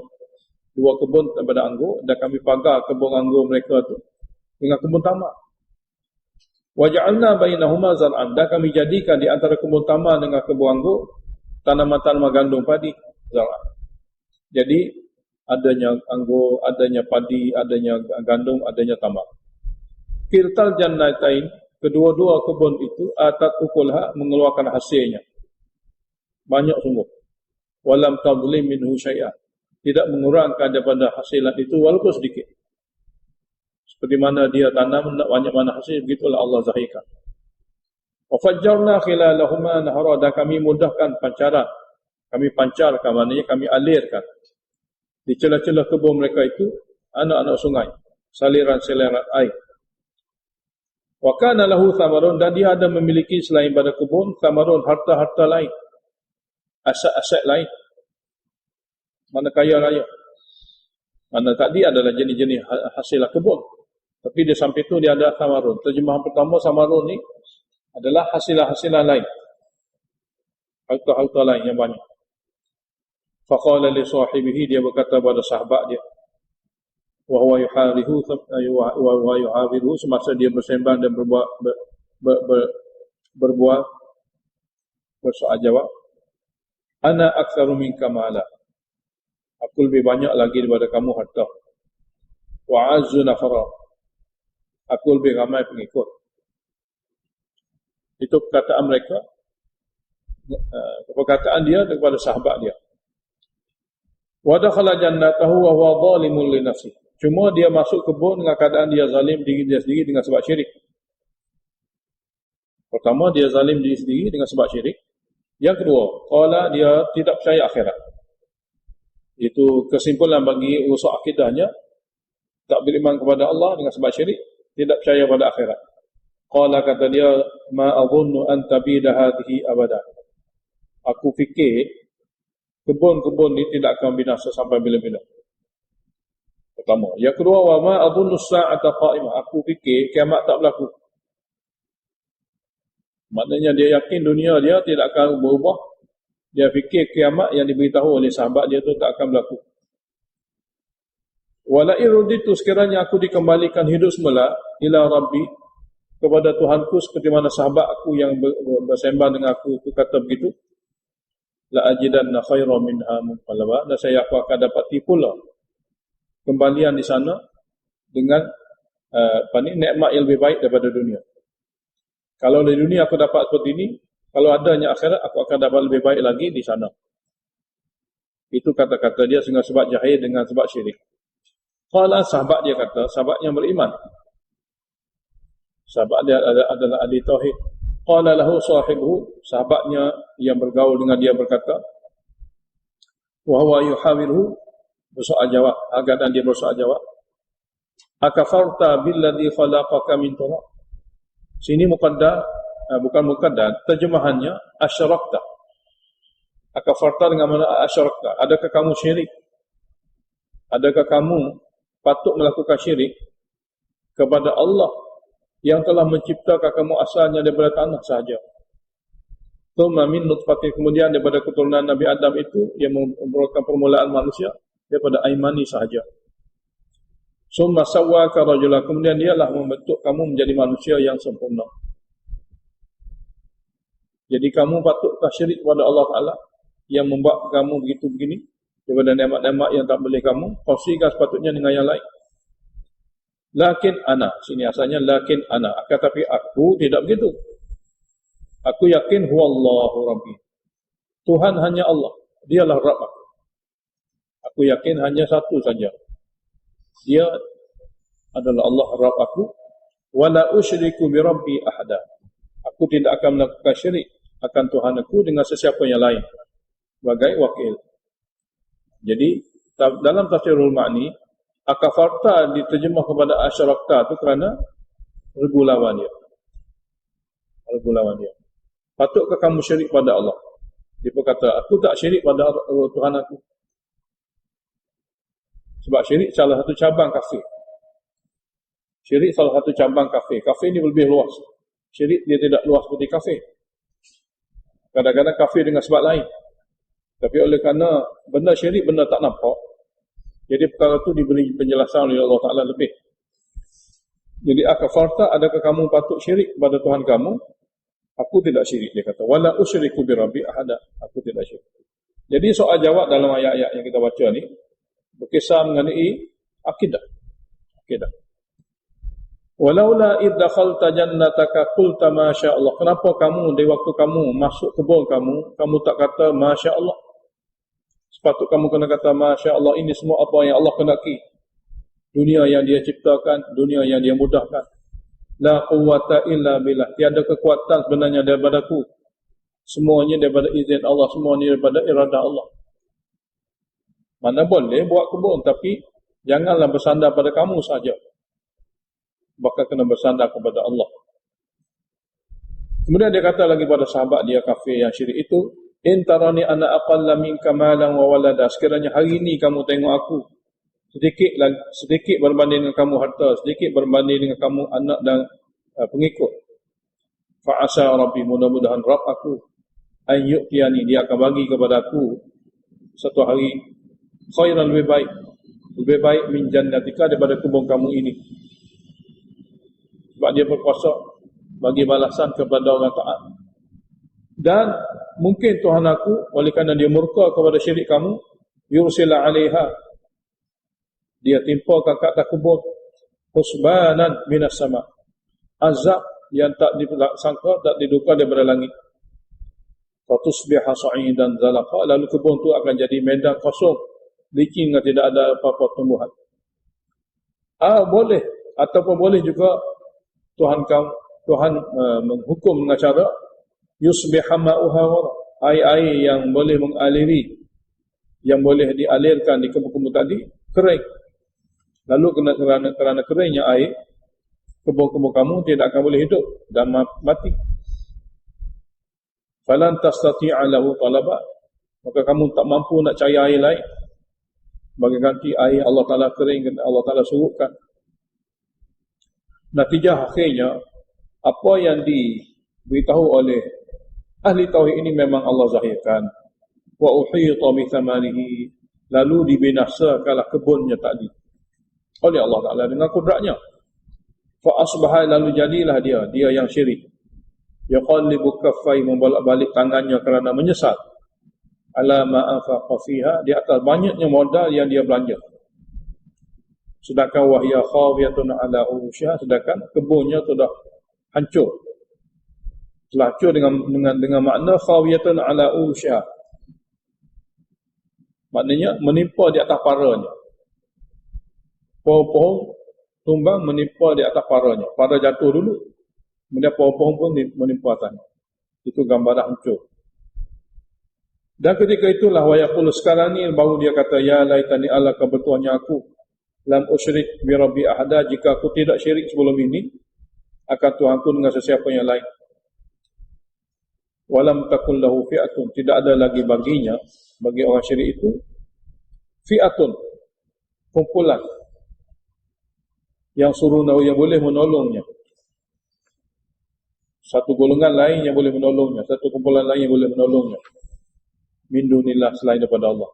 dua kebun daripada anggur, dan kami pagar kebun anggur mereka tu dengan kebun tamak. Wa ja'alna bainahuma zar'an, dan kami jadikan di antara kebun tamak dengan kebun anggur tanaman-tanaman gandum padi, zar'an. Jadi adanya anggur, adanya padi, adanya gandum, adanya tamak. Kiltal jannatain, kedua-dua kebun itu atat ukulha, mengeluarkan hasilnya banyak sungguh. Walam tadlim minhu syai'an, tidak mengurangkan daripada hasilan itu walaupun sedikit. Seperti mana dia tanam banyak mana hasil, begitulah Allah zahirkan. Wa fajjarna khilalahuma nahara, dan kami mudahkan pancaran. Kami pancarkan, maknanya kami alirkan di celah-celah kebun mereka itu anak-anak sungai, saliran-saliran air. Wa kana lahu thamarun, dan dia ada memiliki selain pada kebun thamarun, harta-harta lain, aset-aset lain. Mana kaya raya. Mana tadi adalah jenis-jenis hasil kebun. Tapi di samping itu dia ada thamarun. Terjemahan pertama thamarun ni adalah hasilan-hasilan lain, harta-harta lain yang banyak. Faqala li sahibihi, dia berkata pada sahabat dia, wa huwa yuharihu, semasa dia bersembang dan bersoal jawab, ana aktsaru minka mala, aku lebih banyak lagi daripada kamu harta. Wa azzu nafara, aku lebih ramai pengikut. Itu perkataan mereka, perkataan dia kepada sahabat dia. Wa dakhala jannatahu wa huwa zalimun li nafsihi, cuma dia masuk kebun dengan keadaan dia zalim diri dia sendiri dengan sebab syirik. Pertama, dia zalim diri sendiri dengan sebab syirik. Yang kedua, qala, dia tidak percaya akhirat. Itu kesimpulan bagi urusan akidahnya, tak beriman kepada Allah dengan sebab syirik, tidak percaya pada akhirat. Qala, kata dia, ma adhunnu an tabida hadhihi abada, aku fikir kebun-kebun ni tidak akan binasa sampai bila-bila. Pertama. Yang kedua, wa ma adhunnu as-sa'ata qa'imah, aku fikir kiamat tak berlaku. Maknanya dia yakin dunia dia tidak akan berubah. Dia fikir kiamat yang diberitahu oleh sahabat dia tu tak akan berlaku. Wala iruditu, sekiranya aku dikembalikan hidup semula ila rabbi, kepada Tuhanku, seperti mana sahabat aku yang bersembang dengan aku itu kata begitu, la ajidanna khairan minha munqalaba, dan saya aku akan dapati pula kembalian di sana dengan nikmat yang lebih baik daripada dunia. Kalau di dunia aku dapat seperti ini, kalau adanya akhirat aku akan dapat lebih baik lagi di sana. Itu kata-kata dia dengan sebab jahil, dengan sebab syirik. Qala, sahabat dia kata, sahabat yang beriman, sahabat dia adalah ahli tauhid. Qala lahu sahibuhu, sahabatnya yang bergaul dengan dia berkata, wa huwa yuhawiruhu, bersoal jawab, agar dan dia bersoal jawab, akafarta billadhi khalaqaka min turab. Sini muqaddar, bukan muqaddar, terjemahannya asyrakta. Akafarta dengan mana asyrakta? Adakah kamu syirik? Adakah kamu patut melakukan syirik kepada Allah yang telah menciptakan kamu asalnya daripada tanah sahaja? Tsumma min nutfatin, kemudian daripada keturunan Nabi Adam itu yang merupakan permulaan manusia daripada air mani sahaja. Tsumma sawwaka rajula, kemudian dialah membentuk kamu menjadi manusia yang sempurna. Jadi kamu patutkah syirik kepada Allah Ta'ala yang membuat kamu begitu begini daripada nikmat-nikmat yang tak boleh kamu kongsikan sepatutnya dengan yang lain? Lakin ana, sini asalnya lakin ana, akan tapi aku tidak begitu. Aku yakin huwallahu rabbi, Tuhan hanya Allah, dialah Rabb aku. Aku yakin hanya satu saja, dia adalah Allah Rabb aku. Wala usyriku bi rabbi ahada, aku tidak akan melakukan syirik akan Tuhan aku dengan sesiapa yang lain sebagai wakil. Jadi dalam tafsirul ma'ni, akafarta diterjemah kepada asyrakta itu kerana regulawan dia. Regulawan dia. Patutkah kamu syirik pada Allah? Dia berkata, aku tak syirik pada Tuhan aku. Sebab syirik salah satu cabang kafir. Syirik salah satu cabang kafir. Kafir ini lebih luas. Syirik dia tidak luas seperti kafir. Kadang-kadang kafir dengan sebab lain. Tapi oleh kerana benda syirik, benda tak nampak, jadi perkara itu diberi penjelasan oleh Allah Ta'ala lebih. Jadi akafarta, adakah kamu patut syirik kepada Tuhan kamu? Aku tidak syirik, dia kata. Wala usyriku bi rabbi ahada, aku tidak syirik. Jadi soal jawab dalam ayat-ayat yang kita baca ni berkisah mengenai akidah. Akidah. Walaula id dakhalta jannataka qulta ma sya Allah. Kenapa kamu di waktu kamu masuk kebun kamu tak kata ma sya Allah? Sepatut kamu kena kata ma sya Allah, ini semua apa yang Allah kehendaki. Dunia yang dia ciptakan, dunia yang dia mudahkan. La quwwata illa billah. Tiada kekuatan sebenarnya daripadaku. Semuanya daripada izin Allah, semuanya daripada irada Allah. Mana boleh buat kebun, tapi janganlah bersandar pada kamu saja. Bahkan kena bersandar kepada Allah. Kemudian dia kata lagi pada sahabat dia kafir yang syirik itu, in tarani ana aqalla minka malan wa walada, sekiranya hari ini kamu tengok aku sedikit berbanding dengan kamu harta, sedikit berbanding dengan kamu anak dan pengikut, fa asa rabbi, mudah-mudahan Rabb aku an yu'tiyani, dia akan bagi kepada aku satu hari khairan, lebih baik min jannatika, daripada kebun kamu ini. Sebab dia berkuasa bagi balasan kepada orang taat. Dan mungkin Tuhan aku, oleh kerana dia murka kepada syirik kamu, yursila alaiha, dia timpakan ke atas kebun husbanan minas sama, azab yang tak disangka, tak diduga daripada langit. Fatusbiha sa'idan zalaqa, lalu kebun tu akan jadi medan kosong, licin, tidak ada apa-apa tumbuhan. Boleh, ataupun boleh juga Tuhan menghukum dengan cara yusbiha ma'uha wara, air-air yang boleh mengaliri, yang boleh dialirkan di kebun-kebun tadi kering. Lalu kerana keringnya air, kebun-kebun kamu tidak akan boleh hidup dan mati. Falan tastati'a lahu talaba, maka kamu tak mampu nak cari air lain bagi ganti air Allah Ta'ala kering, Allah Ta'ala surutkan. Natijah akhirnya, apa yang diberitahu oleh ahli tauhid ini memang Allah zahirkan. Wa uhita bi thamanihi, lalu dibinasakanlah kebunnya tadi oleh Allah Ta'ala dengan kudratnya. Fa asbaha, lalu jadilah dia yang syirik. Yaqallibu kaffai, membolak-balik tangannya kerana menyesal. Ala ma anfaqa fiha, di atas banyaknya modal yang dia belanja. Sedangkan wahya khawiyatun ala urushiha, sedangkan kebunnya sudah hancur. Telah hancur dengan makna khawiyatun ala urushiha, maknanya menimpa di atas paranya. Pohon-pohon tumbang menimpa di atas paranya. Para jatuh dulu, kemudian pohon-pohon pun menimpa tanah. Itu gambaran hancur. Dan ketika itulah wayaqul, sekarang ni baru dia kata, ya laitani ala, kebetulannya aku lam usyrik bi rabbi ahada, jika aku tidak syirik sebelum ini akan Tuhanku dengan sesiapa yang lain. Walam takul lahu fi'atun, tidak ada lagi baginya, bagi orang syirik itu, fi'atun, kumpulan yang surunahu, yang boleh menolongnya. Satu golongan lain yang boleh menolongnya, satu kumpulan lain yang boleh menolongnya. Min dunillah, selain daripada Allah.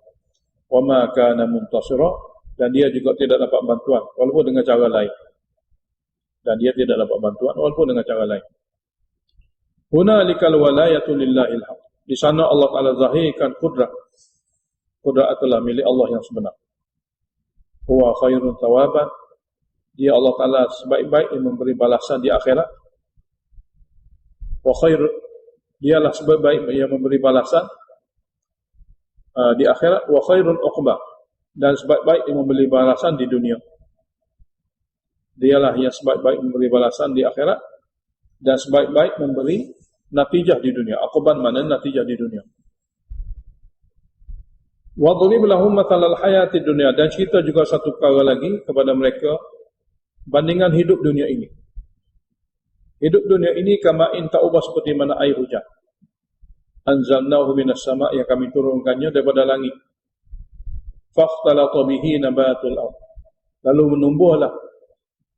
Wa ma kana muntasira, dan dia juga tidak dapat bantuan walaupun dengan cara lain. Dan dia tidak dapat bantuan walaupun dengan cara lain. Hunalikal walayatu lillahil haq. Di sana Allah Taala zahirkan kudrah. Kudrah adalah milik Allah yang sebenar. Huwa khairun thawaban. Dia Allah Taala sebaik-baik yang memberi balasan di akhirat. Wa khair, dialah sebaik-baik yang memberi balasan di akhirat. Wa khairun uqbah, dan sebaik-baik yang memberi balasan di dunia. Dialah yang sebaik-baik memberi balasan di akhirat dan sebaik-baik memberi natijah di dunia. Aqban mana natijah di dunia. Wa dharib lahum mathalal hayatid dunya, dan cerita juga satu perkara lagi kepada mereka bandingan hidup dunia ini. Hidup dunia ini kama in ta'ubah, seperti mana air hujan. Anzalnahu minas sama', yang kami turunkannya daripada langit. Fakhtalata bihi nabatul ardh, lalu menumbuhlah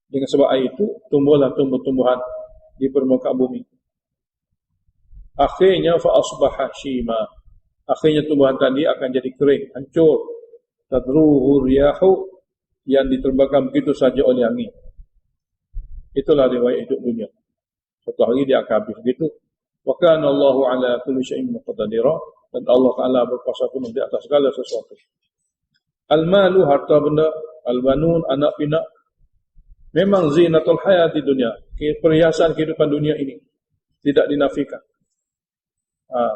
dengan sebab air itu, tumbuhlah tumbuh-tumbuhan di permukaan bumi. Akhirnya fa asbaha shima, akhirnya tumbuhan tadi akan jadi kering, hancur. Tadruhu riyahu, yang diterbangkan begitu saja oleh angin. Itulah riwayat hidup dunia. Suatu hari dia akan habis begitu. Wa kana Allahu ala kulli syai'in muqtadira, dan Allah Taala berkuasa penuh di atas segala sesuatu. Al-malu, harta benda, al-banun, anak pinak, memang zinatul hayati dunia, perhiasan kehidupan dunia ini, tidak dinafikan.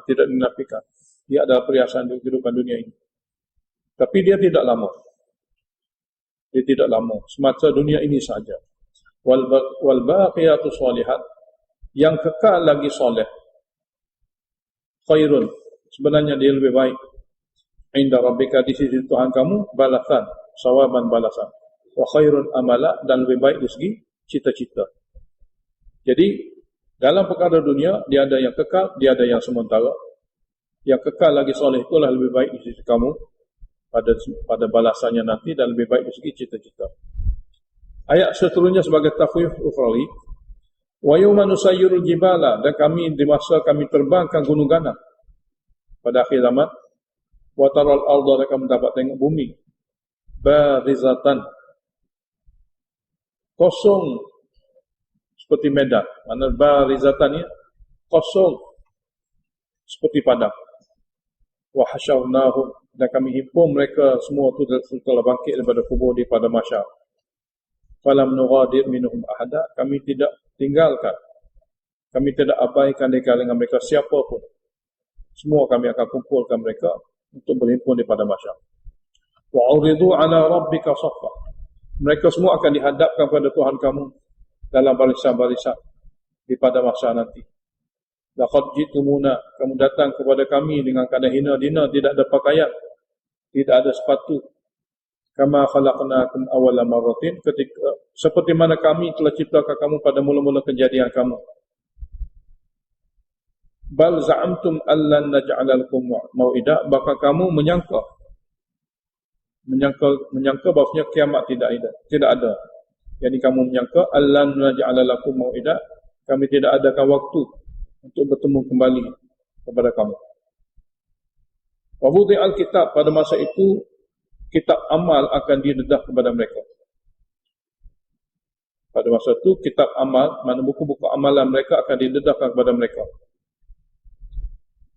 Tidak dinafikan. Dia adalah perhiasan kehidupan dunia ini. Tapi dia tidak lama. Dia tidak lama. Semata dunia ini saja. Wal baqiyatu shalihat, yang kekal lagi soleh, khairun, sebenarnya dia lebih baik, inda rabbika, di sisi Tuhan kamu, balasan, sawaban balasan. Wa khairun amala, dan lebih baik di segi cita-cita. Jadi dalam perkara dunia, dia ada yang kekal, dia ada yang sementara. Yang kekal lagi soleh itulah lebih baik di sisi kamu pada balasannya nanti, dan lebih baik di segi cita-cita. Ayat seterusnya sebagai tafwid ukhrawi, wa yawma nusayyirul jibala, dan kami di masa kami terbangkan gunung ganang pada akhir zaman. Wa taral arda, dan kamu dapat tengok bumi barizatan, kosong seperti medan. Mana barizatan ni kosong seperti padang. Wa hasyawnahum, dan kami himpun mereka semua tu setelah bangkit daripada kubur di pada mahsyar. Falam nughadir minhum ahada, kami tidak tinggalkan, kami tidak abaikan di kalangan mereka siapa pun. Semua kami akan kumpulkan mereka untuk berhimpun di pada mahsyar. Wa uridu ala rabbika saffa, mereka semua akan dihadapkan kepada Tuhan kamu dalam barisan-barisan di pada mahsyar nanti. Laqad jitumuna, kamu datang kepada kami dengan keadaan hina dina, tidak ada pakaian, tidak ada sepatu. Kama khalaqnakum awwala marratin, ketika seperti mana kami telah ciptakan kamu pada mula-mula kejadian kamu. Bal za'amtum allan naj'ala lakum mau'ida, bahkan kamu menyangka bahawasanya kiamat tidak ada. Jadi kamu menyangka allan naj'ala lakum mau'ida, kami tidak adakan waktu untuk bertemu kembali kepada kamu. Wa wudi'al kitab, pada masa itu kitab amal akan didedah kepada mereka. Pada masa itu kitab amal, mana buku-buku amalan mereka akan didedahkan kepada mereka.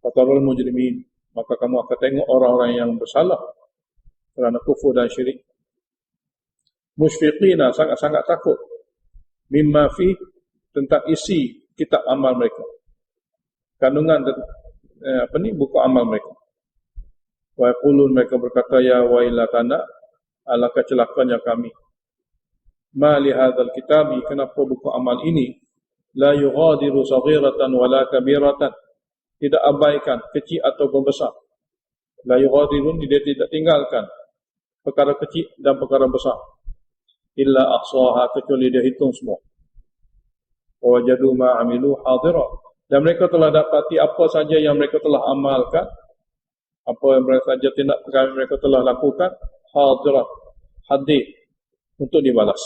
Fatarul mujrimin, maka kamu akan tengok orang-orang yang bersalah kerana kufur dan syirik. Musyfiqina, sangat-sangat takut. Mimma fi, tentang isi kitab amal mereka. Kandungan buku amal mereka. Wa yaqulun, mereka berkata, ya wailatana, alangkah celakanya kami. Ma li hadzal kitabi, kenapa buku amal ini la yughadiru saghiratan wala kabiratan, tidak abaikan kecil ataupun besar. La yughadirun, dia tidak tinggalkan perkara kecil dan perkara besar. illa ahsaha, kecuali dia hitung semua. Wa wajadu ma amilu hadira, dan mereka telah dapati apa saja yang mereka telah amalkan, apa yang mereka saja tindak perkara mereka telah lakukan, hadira, hadir untuk dibalas.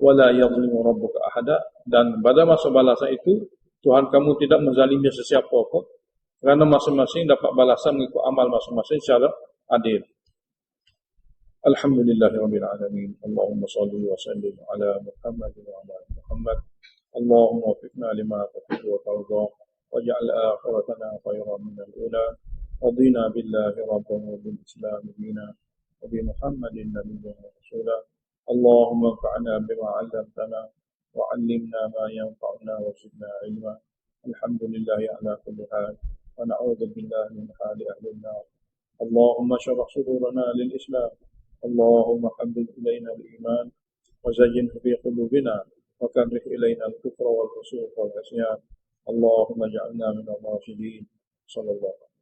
Wala yadhlimu rabbuka ahada, dan pada masa balasan itu Tuhan kamu tidak menzalimi sesiapa pun, kerana masing-masing dapat balasan mengikut amal masing-masing secara adil. Alhamdulillahirabbil alamin. Allahumma shalli wa sallim ala Muhammad wa ala ali Muhammad. Allahumma waffiqna lima tuhibbu wa tarda, waj'al akhiratana khairan min al-ula. Radina billahi rabban wa bil islam dinan wa bi Muhammadin nabiyyan wa rasula. Allahumma anfa'na bima 'allamtana wa 'allimna ma yanfa'una wa zidna 'ilma. Alhamdulillahi ala kulli hal, wa na'udzu billahi min hali ahli an-nar. Allahumma shrah sudurana lil Islam. اللهم حبب إلينا الإيمان وزينه في قلوبنا وكره إلينا الكفر والفسوق والعصيان. اللهم اجعلنا من الراشدين. صلى الله عليه وسلم.